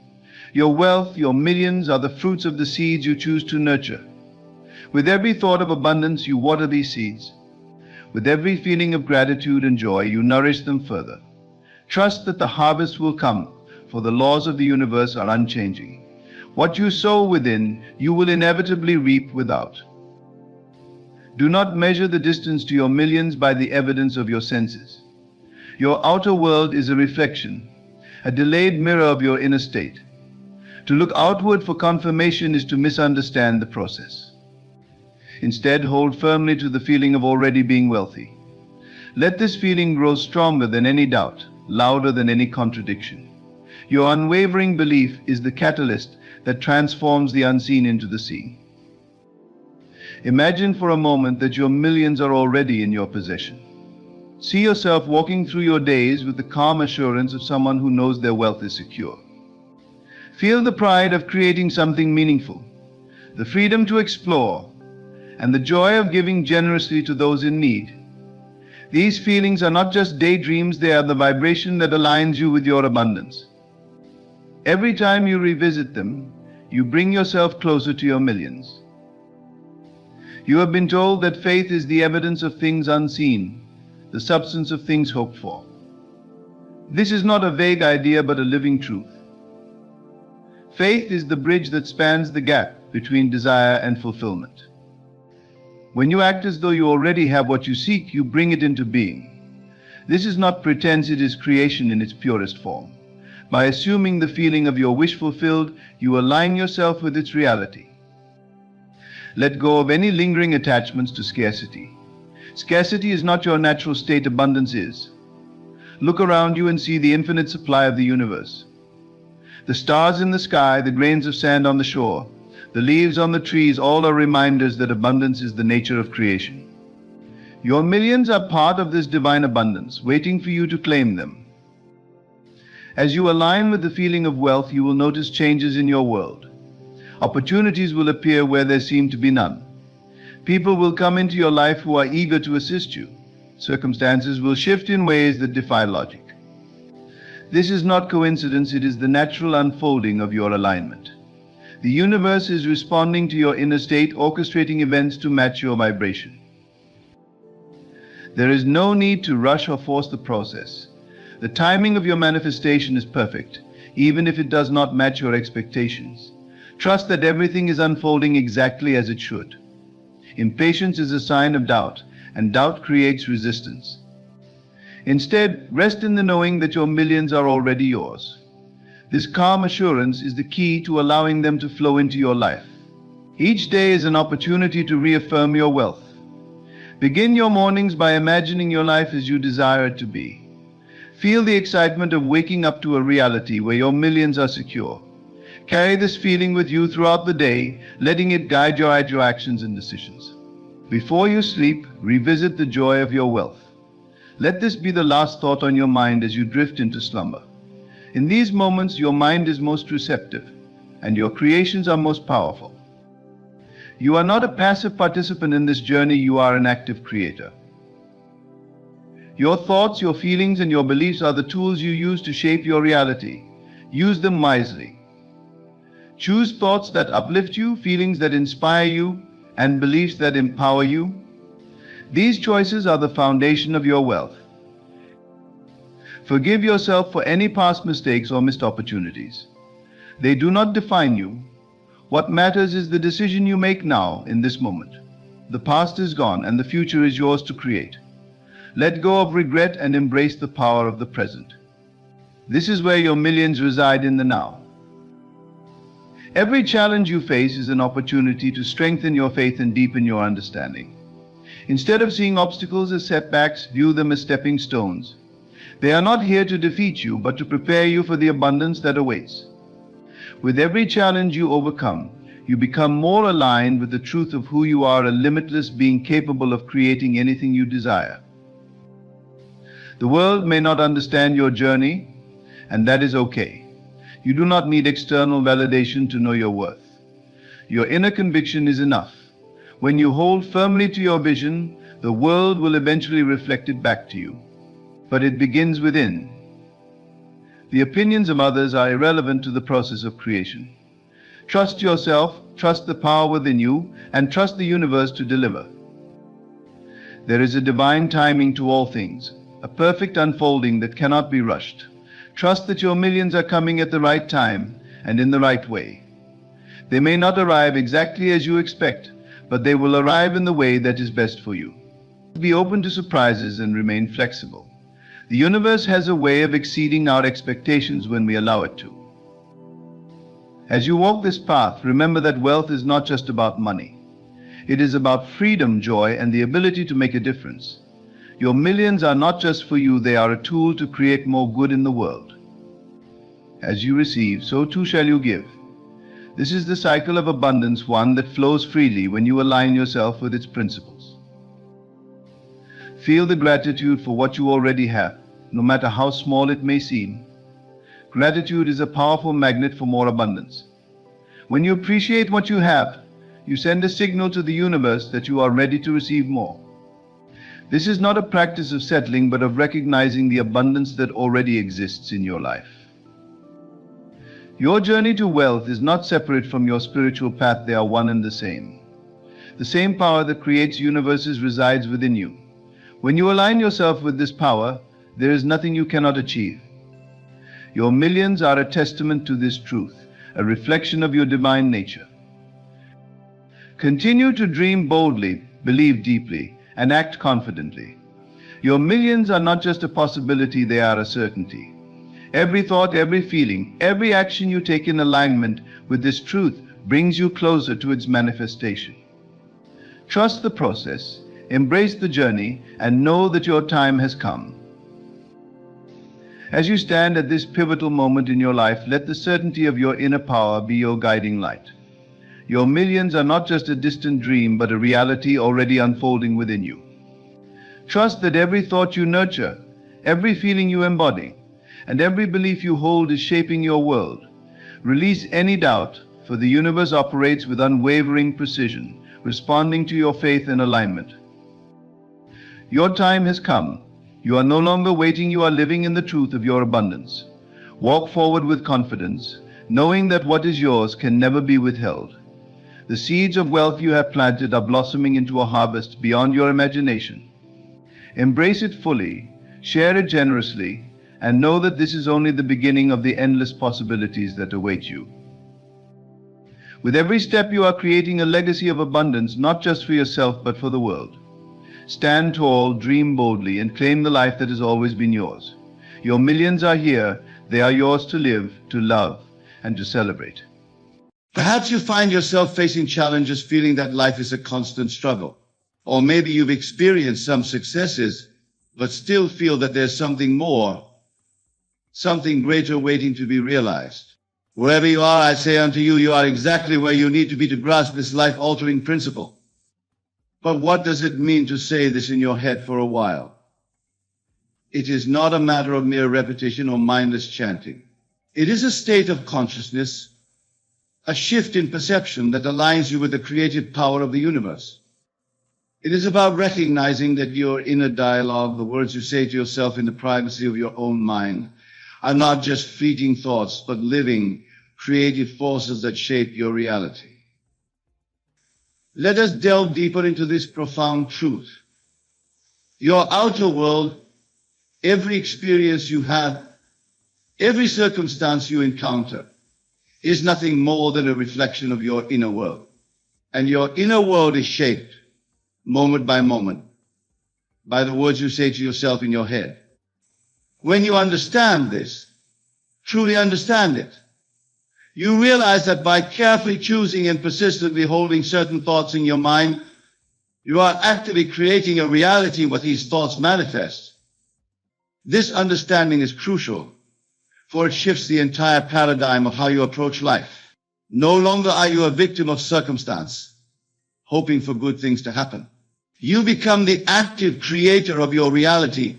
Your wealth, your millions are the fruits of the seeds you choose to nurture. With every thought of abundance, you water these seeds. With every feeling of gratitude and joy, you nourish them further. Trust that the harvest will come, for the laws of the universe are unchanging. What you sow within, you will inevitably reap without. Do not measure the distance to your millions by the evidence of your senses. Your outer world is a reflection, a delayed mirror of your inner state. To look outward for confirmation is to misunderstand the process. Instead, hold firmly to the feeling of already being wealthy. Let this feeling grow stronger than any doubt, louder than any contradiction. Your unwavering belief is the catalyst that transforms the unseen into the seen. Imagine for a moment that your millions are already in your possession. See yourself walking through your days with the calm assurance of someone who knows their wealth is secure. Feel the pride of creating something meaningful, the freedom to explore, and the joy of giving generously to those in need. These feelings are not just daydreams, they are the vibration that aligns you with your abundance. Every time you revisit them, you bring yourself closer to your millions. You have been told that faith is the evidence of things unseen, the substance of things hoped for. This is not a vague idea, but a living truth. Faith is the bridge that spans the gap between desire and fulfillment. When you act as though you already have what you seek, you bring it into being. This is not pretense, it is creation in its purest form. By assuming the feeling of your wish fulfilled, you align yourself with its reality. Let go of any lingering attachments to scarcity. Scarcity is not your natural state, abundance is. Look around you and see the infinite supply of the universe. The stars in the sky, the grains of sand on the shore, the leaves on the trees, all are reminders that abundance is the nature of creation. Your millions are part of this divine abundance, waiting for you to claim them. As you align with the feeling of wealth, you will notice changes in your world. Opportunities will appear where there seem to be none. People will come into your life who are eager to assist you. Circumstances will shift in ways that defy logic. This is not coincidence, it is the natural unfolding of your alignment. The universe is responding to your inner state, orchestrating events to match your vibration. There is no need to rush or force the process. The timing of your manifestation is perfect, even if it does not match your expectations. Trust that everything is unfolding exactly as it should. Impatience is a sign of doubt, and doubt creates resistance. Instead, rest in the knowing that your millions are already yours. This calm assurance is the key to allowing them to flow into your life. Each day is an opportunity to reaffirm your wealth. Begin your mornings by imagining your life as you desire it to be. Feel the excitement of waking up to a reality where your millions are secure. Carry this feeling with you throughout the day, letting it guide your actions and decisions. Before you sleep, revisit the joy of your wealth. Let this be the last thought on your mind as you drift into slumber. In these moments, your mind is most receptive, and your creations are most powerful. You are not a passive participant in this journey, you are an active creator. Your thoughts, your feelings, and your beliefs are the tools you use to shape your reality. Use them wisely. Choose thoughts that uplift you, feelings that inspire you, and beliefs that empower you. These choices are the foundation of your wealth. Forgive yourself for any past mistakes or missed opportunities. They do not define you. What matters is the decision you make now, in this moment. The past is gone and the future is yours to create. Let go of regret and embrace the power of the present. This is where your millions reside, in the now. Every challenge you face is an opportunity to strengthen your faith and deepen your understanding. Instead of seeing obstacles as setbacks, view them as stepping stones. They are not here to defeat you, but to prepare you for the abundance that awaits. With every challenge you overcome, you become more aligned with the truth of who you are, a limitless being capable of creating anything you desire. The world may not understand your journey, and that is okay. You do not need external validation to know your worth. Your inner conviction is enough. When you hold firmly to your vision, the world will eventually reflect it back to you. But it begins within. The opinions of others are irrelevant to the process of creation. Trust yourself, trust the power within you, and trust the universe to deliver. There is a divine timing to all things, a perfect unfolding that cannot be rushed. Trust that your millions are coming at the right time and in the right way. They may not arrive exactly as you expect, but they will arrive in the way that is best for you. Be open to surprises and remain flexible. The universe has a way of exceeding our expectations when we allow it to. As you walk this path, remember that wealth is not just about money. It is about freedom, joy, and the ability to make a difference. Your millions are not just for you, they are a tool to create more good in the world. As you receive, so too shall you give. This is the cycle of abundance, one that flows freely when you align yourself with its principles. Feel the gratitude for what you already have, no matter how small it may seem. Gratitude is a powerful magnet for more abundance. When you appreciate what you have, you send a signal to the universe that you are ready to receive more. This is not a practice of settling, but of recognizing the abundance that already exists in your life. Your journey to wealth is not separate from your spiritual path, they are one and the same. The same power that creates universes resides within you. When you align yourself with this power, there is nothing you cannot achieve. Your millions are a testament to this truth, a reflection of your divine nature. Continue to dream boldly, believe deeply, and act confidently. Your millions are not just a possibility, they are a certainty. Every thought, every feeling, every action you take in alignment with this truth brings you closer to its manifestation. Trust the process, embrace the journey, and know that your time has come. As you stand at this pivotal moment in your life, let the certainty of your inner power be your guiding light. Your millions are not just a distant dream, but a reality already unfolding within you. Trust that every thought you nurture, every feeling you embody, and every belief you hold is shaping your world. Release any doubt, for the universe operates with unwavering precision, responding to your faith and alignment. Your time has come. You are no longer waiting, you are living in the truth of your abundance. Walk forward with confidence, knowing that what is yours can never be withheld. The seeds of wealth you have planted are blossoming into a harvest beyond your imagination. Embrace it fully, share it generously, and know that this is only the beginning of the endless possibilities that await you. With every step you are creating a legacy of abundance, not just for yourself but for the world. Stand tall, dream boldly, and claim the life that has always been yours. Your millions are here. They are yours to live, to love, and to celebrate. Perhaps you find yourself facing challenges, feeling that life is a constant struggle. Or maybe you've experienced some successes, but still feel that there's something more, something greater waiting to be realized. Wherever you are, I say unto you, you are exactly where you need to be to grasp this life-altering principle. But what does it mean to say this in your head for a while? It is not a matter of mere repetition or mindless chanting. It is a state of consciousness, a shift in perception that aligns you with the creative power of the universe. It is about recognizing that your inner dialogue, the words you say to yourself in the privacy of your own mind, are not just fleeting thoughts, but living, creative forces that shape your reality. Let us delve deeper into this profound truth. Your outer world, every experience you have, every circumstance you encounter, is nothing more than a reflection of your inner world. And your inner world is shaped, moment by moment, by the words you say to yourself in your head. When you understand this, truly understand it, you realize that by carefully choosing and persistently holding certain thoughts in your mind, you are actively creating a reality where these thoughts manifest. This understanding is crucial, for it shifts the entire paradigm of how you approach life. No longer are you a victim of circumstance, hoping for good things to happen. You become the active creator of your reality,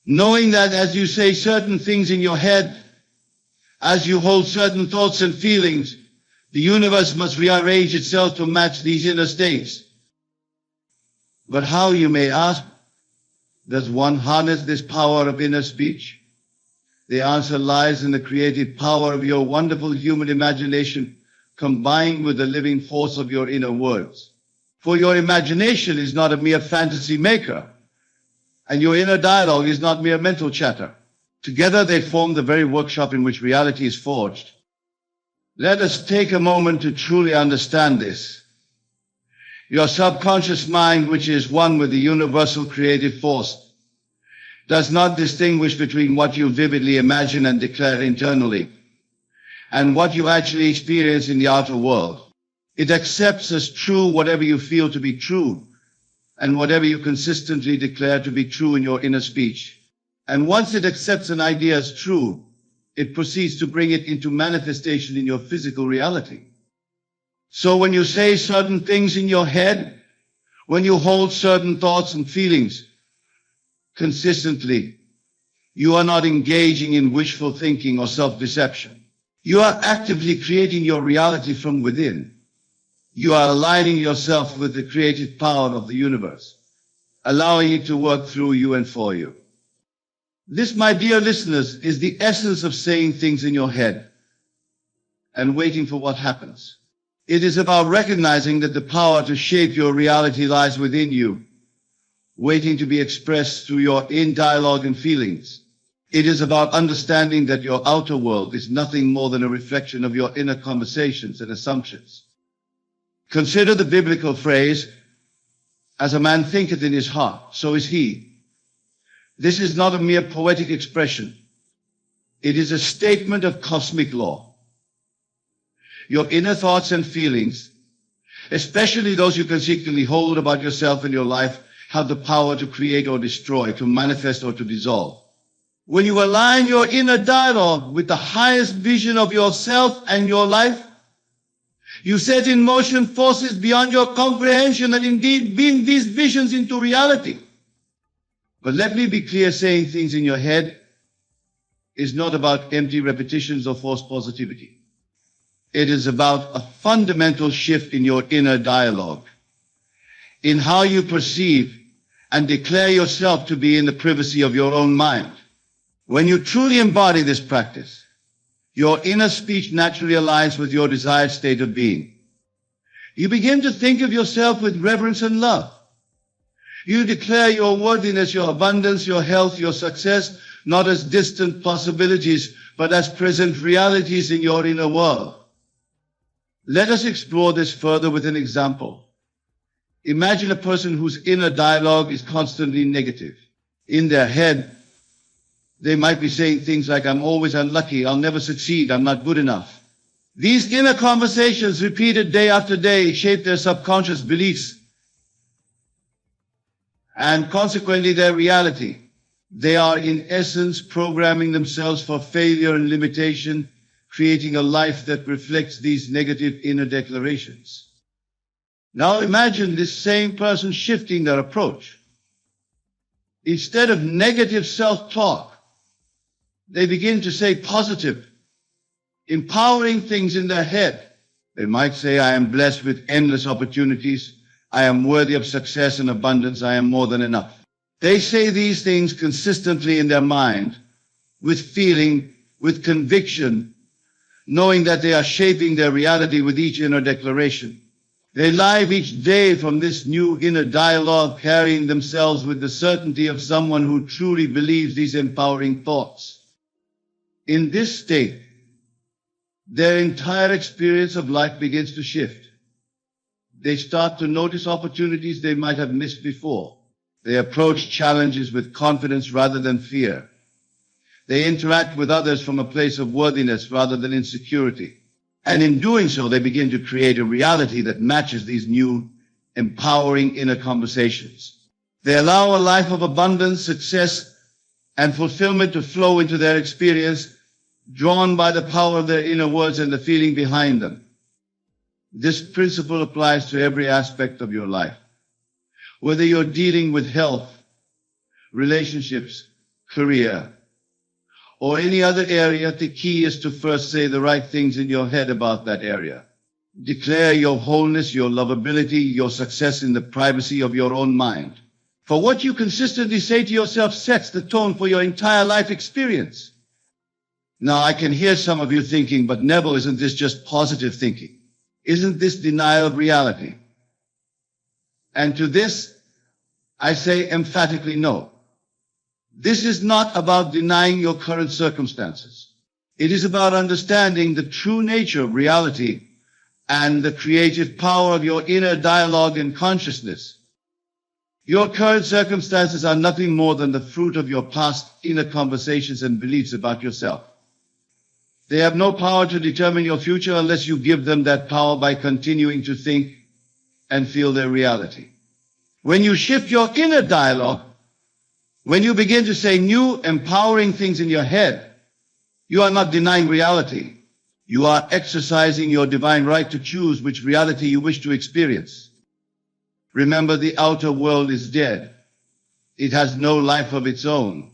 knowing that as you say certain things in your head, as you hold certain thoughts and feelings, the universe must rearrange itself to match these inner states. But how, you may ask, does one harness this power of inner speech? The answer lies in the creative power of your wonderful human imagination combined with the living force of your inner words. For your imagination is not a mere fantasy maker, and your inner dialogue is not mere mental chatter. Together they form the very workshop in which reality is forged. Let us take a moment to truly understand this. Your subconscious mind, which is one with the universal creative force, does not distinguish between what you vividly imagine and declare internally and what you actually experience in the outer world. It accepts as true whatever you feel to be true and whatever you consistently declare to be true in your inner speech. And once it accepts an idea as true, it proceeds to bring it into manifestation in your physical reality. So when you say certain things in your head, when you hold certain thoughts and feelings consistently, you are not engaging in wishful thinking or self-deception. You are actively creating your reality from within. You are aligning yourself with the creative power of the universe, allowing it to work through you and for you. This, my dear listeners, is the essence of saying things in your head and waiting for what happens. It is about recognizing that the power to shape your reality lies within you, waiting to be expressed through your inner dialogue and feelings. It is about understanding that your outer world is nothing more than a reflection of your inner conversations and assumptions. Consider the biblical phrase, "As a man thinketh in his heart, so is he." This is not a mere poetic expression. It is a statement of cosmic law. Your inner thoughts and feelings, especially those you consistently hold about yourself and your life, have the power to create or destroy, to manifest or to dissolve. When you align your inner dialogue with the highest vision of yourself and your life, you set in motion forces beyond your comprehension and indeed bring these visions into reality. But let me be clear, saying things in your head is not about empty repetitions or false positivity. It is about a fundamental shift in your inner dialogue, in how you perceive and declare yourself to be in the privacy of your own mind. When you truly embody this practice, your inner speech naturally aligns with your desired state of being. You begin to think of yourself with reverence and love. You declare your worthiness, your abundance, your health, your success, not as distant possibilities, but as present realities in your inner world. Let us explore this further with an example. Imagine a person whose inner dialogue is constantly negative. In their head, they might be saying things like, "I'm always unlucky, I'll never succeed, I'm not good enough." These inner conversations, repeated day after day, shape their subconscious beliefs and consequently their reality. They are in essence programming themselves for failure and limitation, creating a life that reflects these negative inner declarations. Now imagine this same person shifting their approach. Instead of negative self-talk, they begin to say positive, empowering things in their head. They might say, "I am blessed with endless opportunities. I am worthy of success and abundance. I am more than enough." They say these things consistently in their mind, with feeling, with conviction, knowing that they are shaping their reality with each inner declaration. They live each day from this new inner dialogue, carrying themselves with the certainty of someone who truly believes these empowering thoughts. In this state, their entire experience of life begins to shift. They start to notice opportunities they might have missed before. They approach challenges with confidence rather than fear. They interact with others from a place of worthiness rather than insecurity. And in doing so, they begin to create a reality that matches these new, empowering inner conversations. They allow a life of abundance, success, and fulfillment to flow into their experience, drawn by the power of their inner words and the feeling behind them. This principle applies to every aspect of your life. Whether you're dealing with health, relationships, career, or any other area, the key is to first say the right things in your head about that area. Declare your wholeness, your lovability, your success in the privacy of your own mind. For what you consistently say to yourself sets the tone for your entire life experience. Now, I can hear some of you thinking, but Neville, isn't this just positive thinking? Isn't this denial of reality? And to this, I say emphatically no. This is not about denying your current circumstances. It is about understanding the true nature of reality and the creative power of your inner dialogue and consciousness. Your current circumstances are nothing more than the fruit of your past inner conversations and beliefs about yourself. They have no power to determine your future unless you give them that power by continuing to think and feel their reality. When you shift your inner dialogue, when you begin to say new, empowering things in your head, you are not denying reality. You are exercising your divine right to choose which reality you wish to experience. Remember, the outer world is dead. It has no life of its own.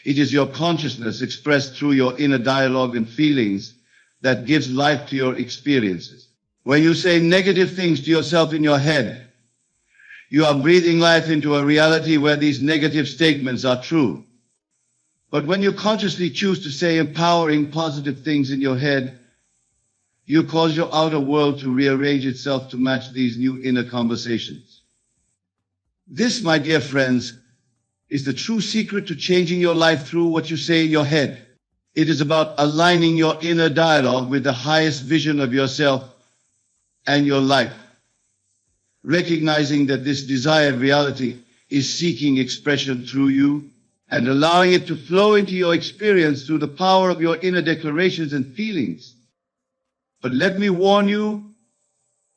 It is your consciousness expressed through your inner dialogue and feelings that gives life to your experiences. When you say negative things to yourself in your head, you are breathing life into a reality where these negative statements are true. But when you consciously choose to say empowering, positive things in your head, you cause your outer world to rearrange itself to match these new inner conversations. This, my dear friends, is the true secret to changing your life through what you say in your head. It is about aligning your inner dialogue with the highest vision of yourself and your life. Recognizing that this desired reality is seeking expression through you and allowing it to flow into your experience through the power of your inner declarations and feelings. But let me warn you,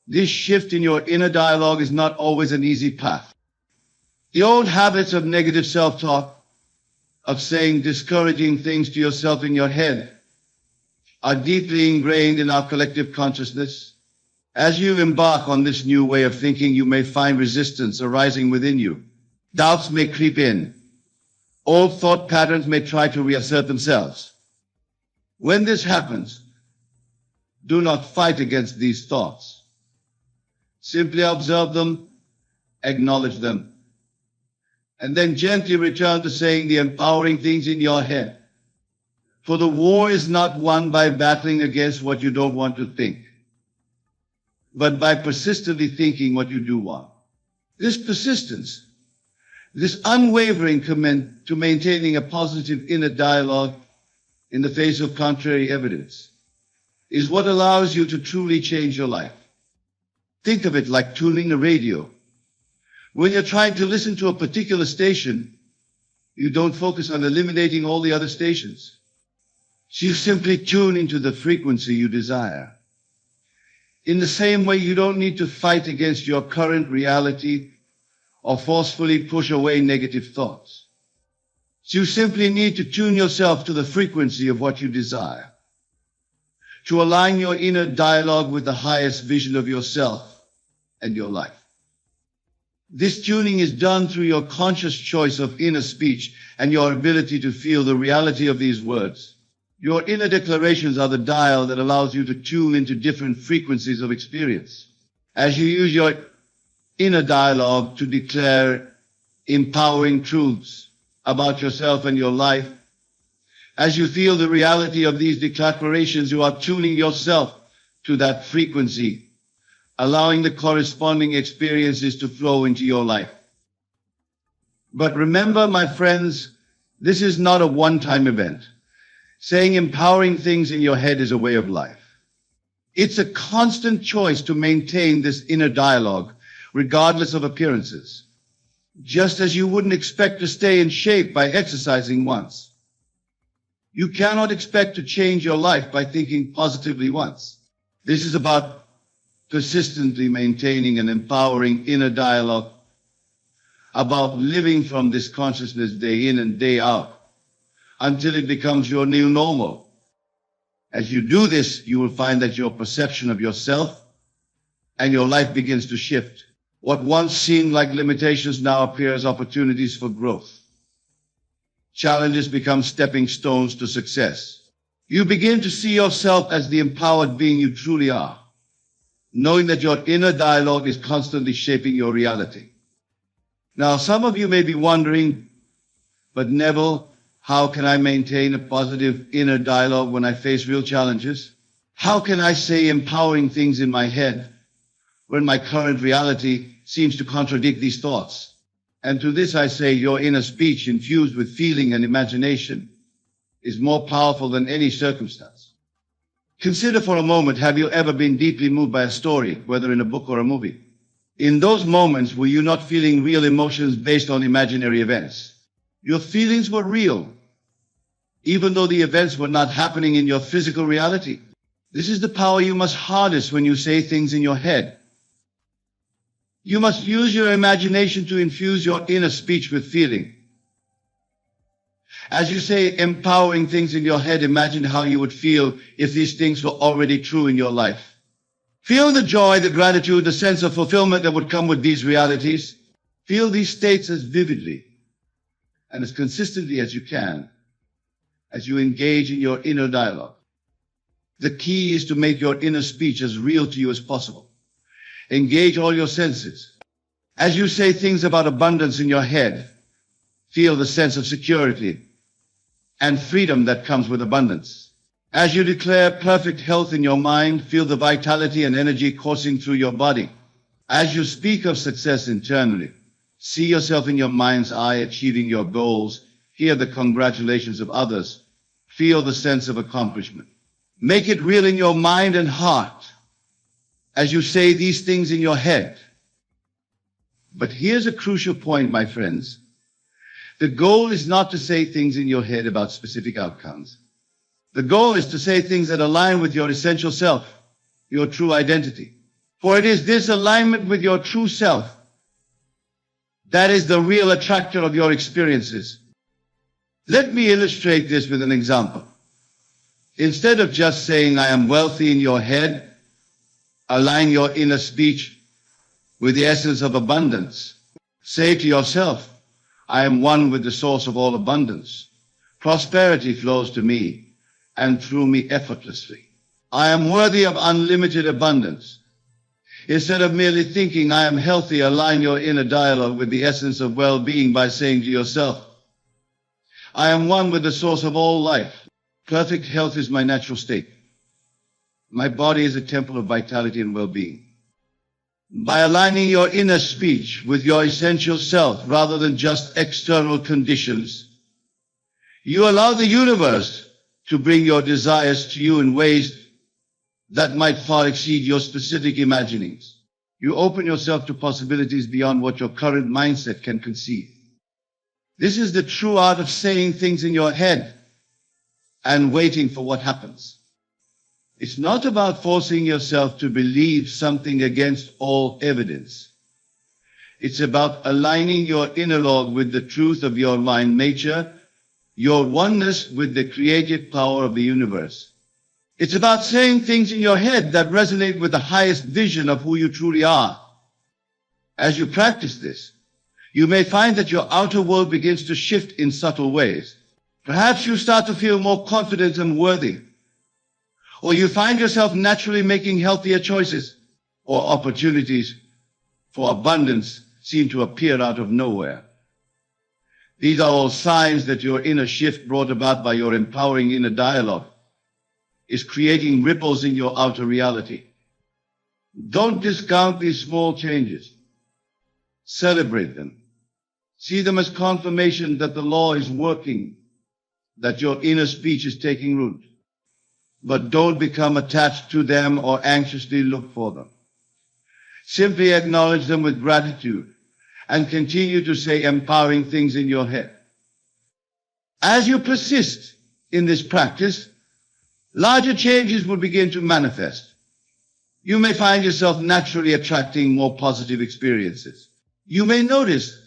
this shift in your inner dialogue is not always an easy path. The old habits of negative self-talk, of saying discouraging things to yourself in your head, are deeply ingrained in our collective consciousness. As you embark on this new way of thinking, you may find resistance arising within you. Doubts may creep in. Old thought patterns may try to reassert themselves. When this happens, do not fight against these thoughts. Simply observe them, acknowledge them, and then gently return to saying the empowering things in your head. For the war is not won by battling against what you don't want to think, but by persistently thinking what you do want. This persistence, this unwavering commitment to maintaining a positive inner dialogue in the face of contrary evidence, is what allows you to truly change your life. Think of it like tuning a radio. When you're trying to listen to a particular station, you don't focus on eliminating all the other stations. So you simply tune into the frequency you desire. In the same way, you don't need to fight against your current reality or forcefully push away negative thoughts. So you simply need to tune yourself to the frequency of what you desire, to align your inner dialogue with the highest vision of yourself and your life. This tuning is done through your conscious choice of inner speech and your ability to feel the reality of these words. Your inner declarations are the dial that allows you to tune into different frequencies of experience. As you use your inner dialogue to declare empowering truths about yourself and your life, As you feel the reality of these declarations, you are tuning yourself to that frequency, allowing the corresponding experiences to flow into your life. But remember, my friends, this is not a one-time event. Saying empowering things in your head is a way of life. It's a constant choice to maintain this inner dialogue, regardless of appearances. Just as you wouldn't expect to stay in shape by exercising once. You cannot expect to change your life by thinking positively once. This is about persistently maintaining an empowering inner dialogue, about living from this consciousness day in and day out, until it becomes your new normal. As you do this, you will find that your perception of yourself and your life begins to shift. What once seemed like limitations now appear as opportunities for growth. Challenges become stepping stones to success. You begin to see yourself as the empowered being you truly are, knowing that your inner dialogue is constantly shaping your reality. Now, some of you may be wondering, but Neville, how can I maintain a positive inner dialogue when I face real challenges? How can I say empowering things in my head when my current reality seems to contradict these thoughts? And to this I say, your inner speech infused with feeling and imagination is more powerful than any circumstance. Consider for a moment, have you ever been deeply moved by a story, whether in a book or a movie? In those moments, were you not feeling real emotions based on imaginary events? Your feelings were real, even though the events were not happening in your physical reality. This is the power you must harness when you say things in your head. You must use your imagination to infuse your inner speech with feeling. As you say empowering things in your head, imagine how you would feel if these things were already true in your life. Feel the joy, the gratitude, the sense of fulfillment that would come with these realities. Feel these states as vividly and as consistently as you can as you engage in your inner dialogue. The key is to make your inner speech as real to you as possible. Engage all your senses. As you say things about abundance in your head, feel the sense of security and freedom that comes with abundance. As you declare perfect health in your mind, feel the vitality and energy coursing through your body. As you speak of success internally, see yourself in your mind's eye achieving your goals. Hear the congratulations of others. Feel the sense of accomplishment. Make it real in your mind and heart as you say these things in your head. But here's a crucial point, my friends. The goal is not to say things in your head about specific outcomes. The goal is to say things that align with your essential self, your true identity. For it is this alignment with your true self that is the real attractor of your experiences. Let me illustrate this with an example. Instead of just saying, I am wealthy in your head, align your inner speech with the essence of abundance. Say to yourself, I am one with the source of all abundance. Prosperity flows to me and through me effortlessly. I am worthy of unlimited abundance. Instead of merely thinking I am healthy, align your inner dialogue with the essence of well-being by saying to yourself, I am one with the source of all life. Perfect health is my natural state. My body is a temple of vitality and well-being. By aligning your inner speech with your essential self rather than just external conditions, you allow the universe to bring your desires to you in ways that might far exceed your specific imaginings. You open yourself to possibilities beyond what your current mindset can conceive. This is the true art of saying things in your head and waiting for what happens. It's not about forcing yourself to believe something against all evidence. It's about aligning your inner log with the truth of your mind nature, your oneness with the creative power of the universe. It's about saying things in your head that resonate with the highest vision of who you truly are. As you practice this, you may find that your outer world begins to shift in subtle ways. Perhaps you start to feel more confident and worthy. Or you find yourself naturally making healthier choices, or opportunities for abundance seem to appear out of nowhere. These are all signs that your inner shift brought about by your empowering inner dialogue is creating ripples in your outer reality. Don't discount these small changes. Celebrate them. See them as confirmation that the law is working, that your inner speech is taking root. But don't become attached to them or anxiously look for them. Simply acknowledge them with gratitude and continue to say empowering things in your head. As you persist in this practice, larger changes will begin to manifest. You may find yourself naturally attracting more positive experiences. You may notice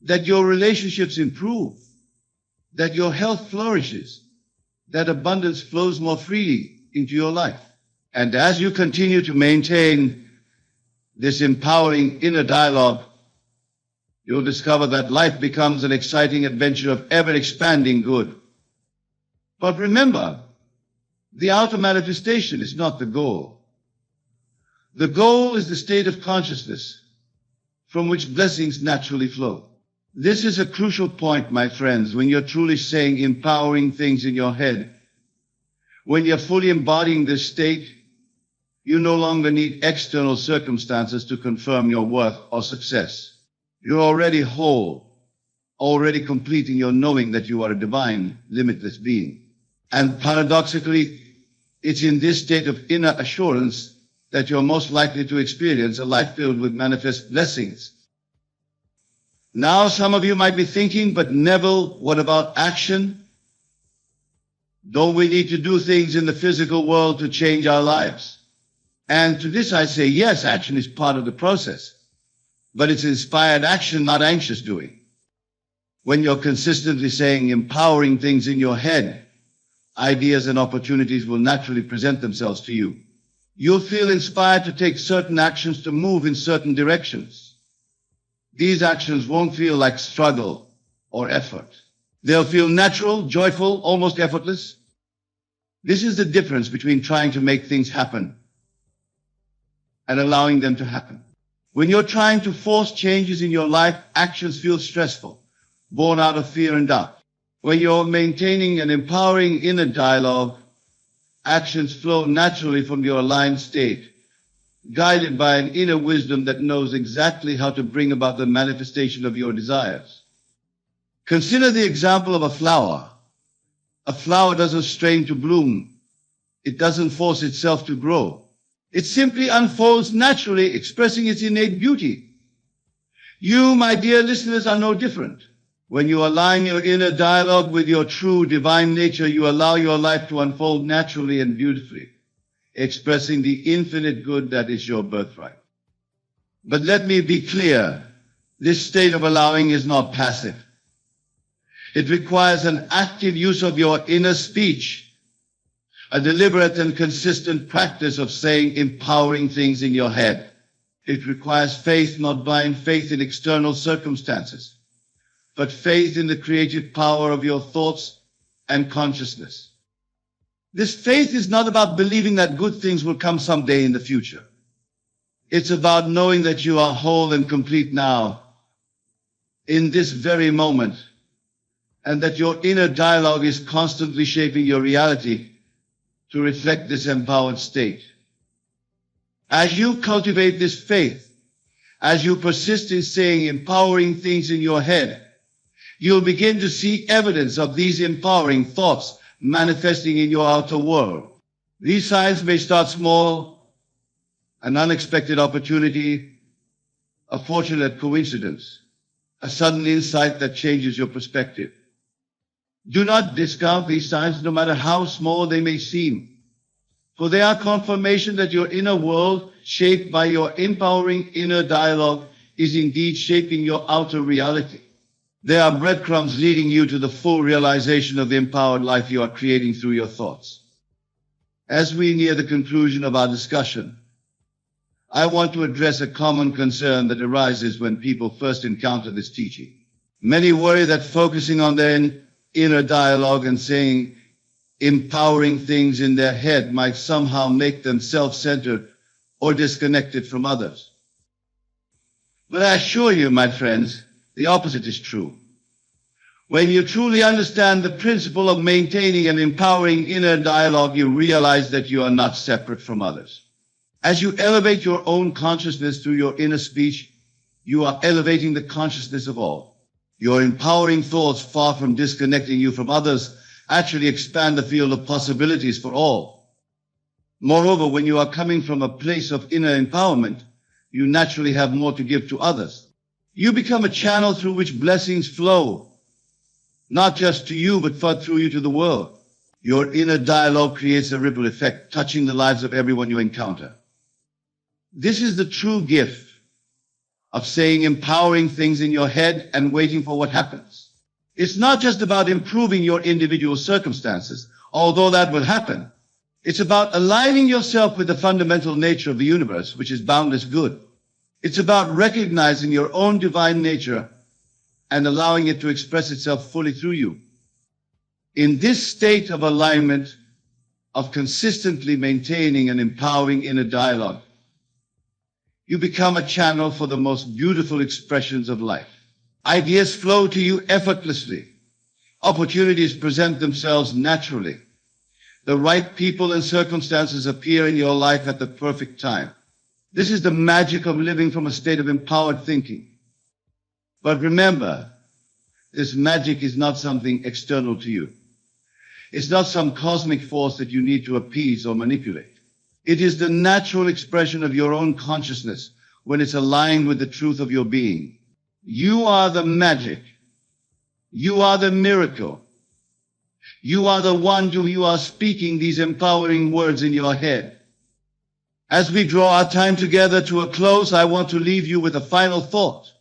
that your relationships improve, that your health flourishes, that abundance flows more freely into your life. And as you continue to maintain this empowering inner dialogue, you'll discover that life becomes an exciting adventure of ever-expanding good. But remember, the outer manifestation is not the goal. The goal is the state of consciousness from which blessings naturally flow. This is a crucial point, my friends, when you're truly saying empowering things in your head. When you're fully embodying this state, you no longer need external circumstances to confirm your worth or success. You're already whole, already complete in your knowing that you are a divine, limitless being. And paradoxically, it's in this state of inner assurance that you're most likely to experience a life filled with manifest blessings. Now, some of you might be thinking, but Neville, what about action? Don't we need to do things in the physical world to change our lives? And to this I say, yes, action is part of the process, but it's inspired action, not anxious doing. When you're consistently saying empowering things in your head, ideas and opportunities will naturally present themselves to you. You'll feel inspired to take certain actions to move in certain directions. These actions won't feel like struggle or effort. They'll feel natural, joyful, almost effortless. This is the difference between trying to make things happen and allowing them to happen. When you're trying to force changes in your life, actions feel stressful, born out of fear and doubt. When you're maintaining an empowering inner dialogue, actions flow naturally from your aligned state, guided by an inner wisdom that knows exactly how to bring about the manifestation of your desires. Consider the example of a flower. A flower doesn't strain to bloom. It doesn't force itself to grow. It simply unfolds naturally, expressing its innate beauty. You, my dear listeners, are no different. When you align your inner dialogue with your true divine nature, you allow your life to unfold naturally and beautifully, expressing the infinite good that is your birthright. But let me be clear, this state of allowing is not passive. It requires an active use of your inner speech, a deliberate and consistent practice of saying empowering things in your head. It requires faith, not blind faith in external circumstances, but faith in the creative power of your thoughts and consciousness. This faith is not about believing that good things will come someday in the future. It's about knowing that you are whole and complete now, in this very moment, and that your inner dialogue is constantly shaping your reality to reflect this empowered state. As you cultivate this faith, as you persist in saying empowering things in your head, you'll begin to see evidence of these empowering thoughts manifesting in your outer world. These signs may start small, an unexpected opportunity, a fortunate coincidence, a sudden insight that changes your perspective. Do not discount these signs, no matter how small they may seem, for they are confirmation that your inner world, shaped by your empowering inner dialogue, is indeed shaping your outer reality. They are breadcrumbs leading you to the full realization of the empowered life you are creating through your thoughts. As we near the conclusion of our discussion, I want to address a common concern that arises when people first encounter this teaching. Many worry that focusing on their inner dialogue and saying empowering things in their head might somehow make them self-centered or disconnected from others. But I assure you, my friends, the opposite is true. When you truly understand the principle of maintaining and empowering inner dialogue, you realize that you are not separate from others. As you elevate your own consciousness through your inner speech, you are elevating the consciousness of all. Your empowering thoughts, far from disconnecting you from others, actually expand the field of possibilities for all. Moreover, when you are coming from a place of inner empowerment, you naturally have more to give to others. You become a channel through which blessings flow, not just to you, but through you to the world. Your inner dialogue creates a ripple effect, touching the lives of everyone you encounter. This is the true gift of saying empowering things in your head and waiting for what happens. It's not just about improving your individual circumstances, although that will happen. It's about aligning yourself with the fundamental nature of the universe, which is boundless good. It's about recognizing your own divine nature and allowing it to express itself fully through you. In this state of alignment, of consistently maintaining and empowering inner dialogue, you become a channel for the most beautiful expressions of life. Ideas flow to you effortlessly. Opportunities present themselves naturally. The right people and circumstances appear in your life at the perfect time. This is the magic of living from a state of empowered thinking. But remember, this magic is not something external to you. It's not some cosmic force that you need to appease or manipulate. It is the natural expression of your own consciousness when it's aligned with the truth of your being. You are the magic. You are the miracle. You are the one to whom you are speaking these empowering words in your head. As we draw our time together to a close, I want to leave you with a final thought.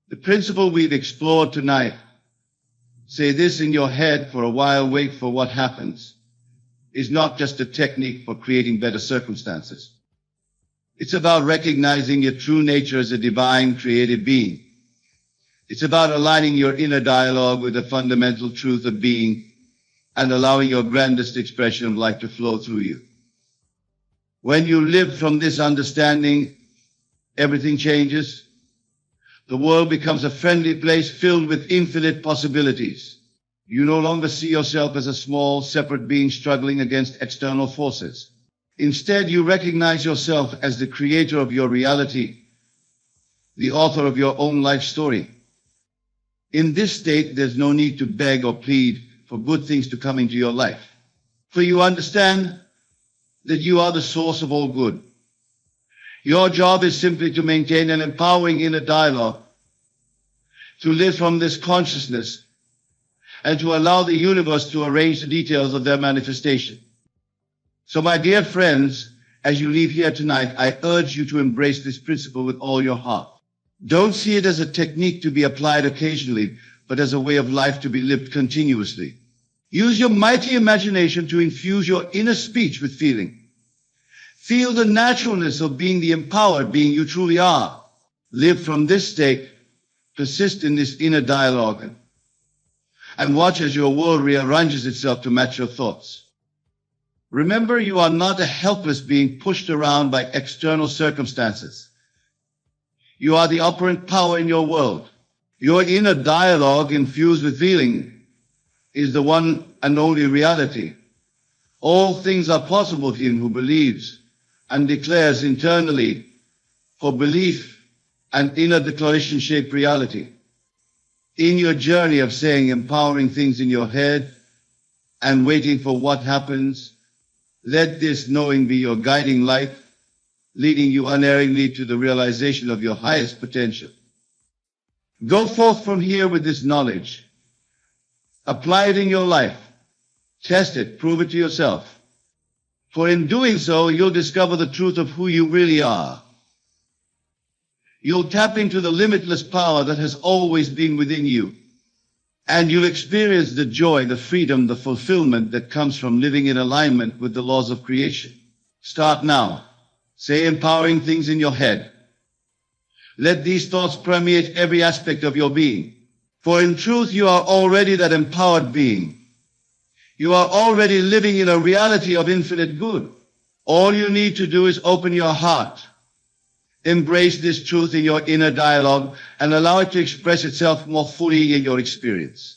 The principle we've explored tonight, say this in your head for a while, wait for what happens, is not just a technique for creating better circumstances. It's about recognizing your true nature as a divine creative being. It's about aligning your inner dialogue with the fundamental truth of being and allowing your grandest expression of life to flow through you. When you live from this understanding, everything changes. The world becomes a friendly place filled with infinite possibilities. You no longer see yourself as a small, separate being struggling against external forces. Instead, you recognize yourself as the creator of your reality, the author of your own life story. In this state, there's no need to beg or plead for good things to come into your life, for you understand that you are the source of all good. Your job is simply to maintain an empowering inner dialogue, to live from this consciousness, and to allow the universe to arrange the details of their manifestation. So, my dear friends, as you leave here tonight, I urge you to embrace this principle with all your heart. Don't see it as a technique to be applied occasionally, but as a way of life to be lived continuously. Use your mighty imagination to infuse your inner speech with feeling. Feel the naturalness of being the empowered being you truly are. Live from this state, persist in this inner dialogue, and watch as your world rearranges itself to match your thoughts. Remember, you are not a helpless being pushed around by external circumstances. You are the operant power in your world. Your inner dialogue, infused with feeling, is the one and only reality. All things are possible to him who believes and declares internally, for belief and inner declaration shape reality. In your journey of saying empowering things in your head and waiting for what happens, let this knowing be your guiding light, leading you unerringly to the realization of your highest potential. Go forth from here with this knowledge. Apply it in your life. Test it. Prove it to yourself. For in doing so, you'll discover the truth of who you really are. You'll tap into the limitless power that has always been within you. And you'll experience the joy, the freedom, the fulfillment that comes from living in alignment with the laws of creation. Start now. Say empowering things in your head. Let these thoughts permeate every aspect of your being. For in truth, you are already that empowered being. You are already living in a reality of infinite good. All you need to do is open your heart. Embrace this truth in your inner dialogue and allow it to express itself more fully in your experience.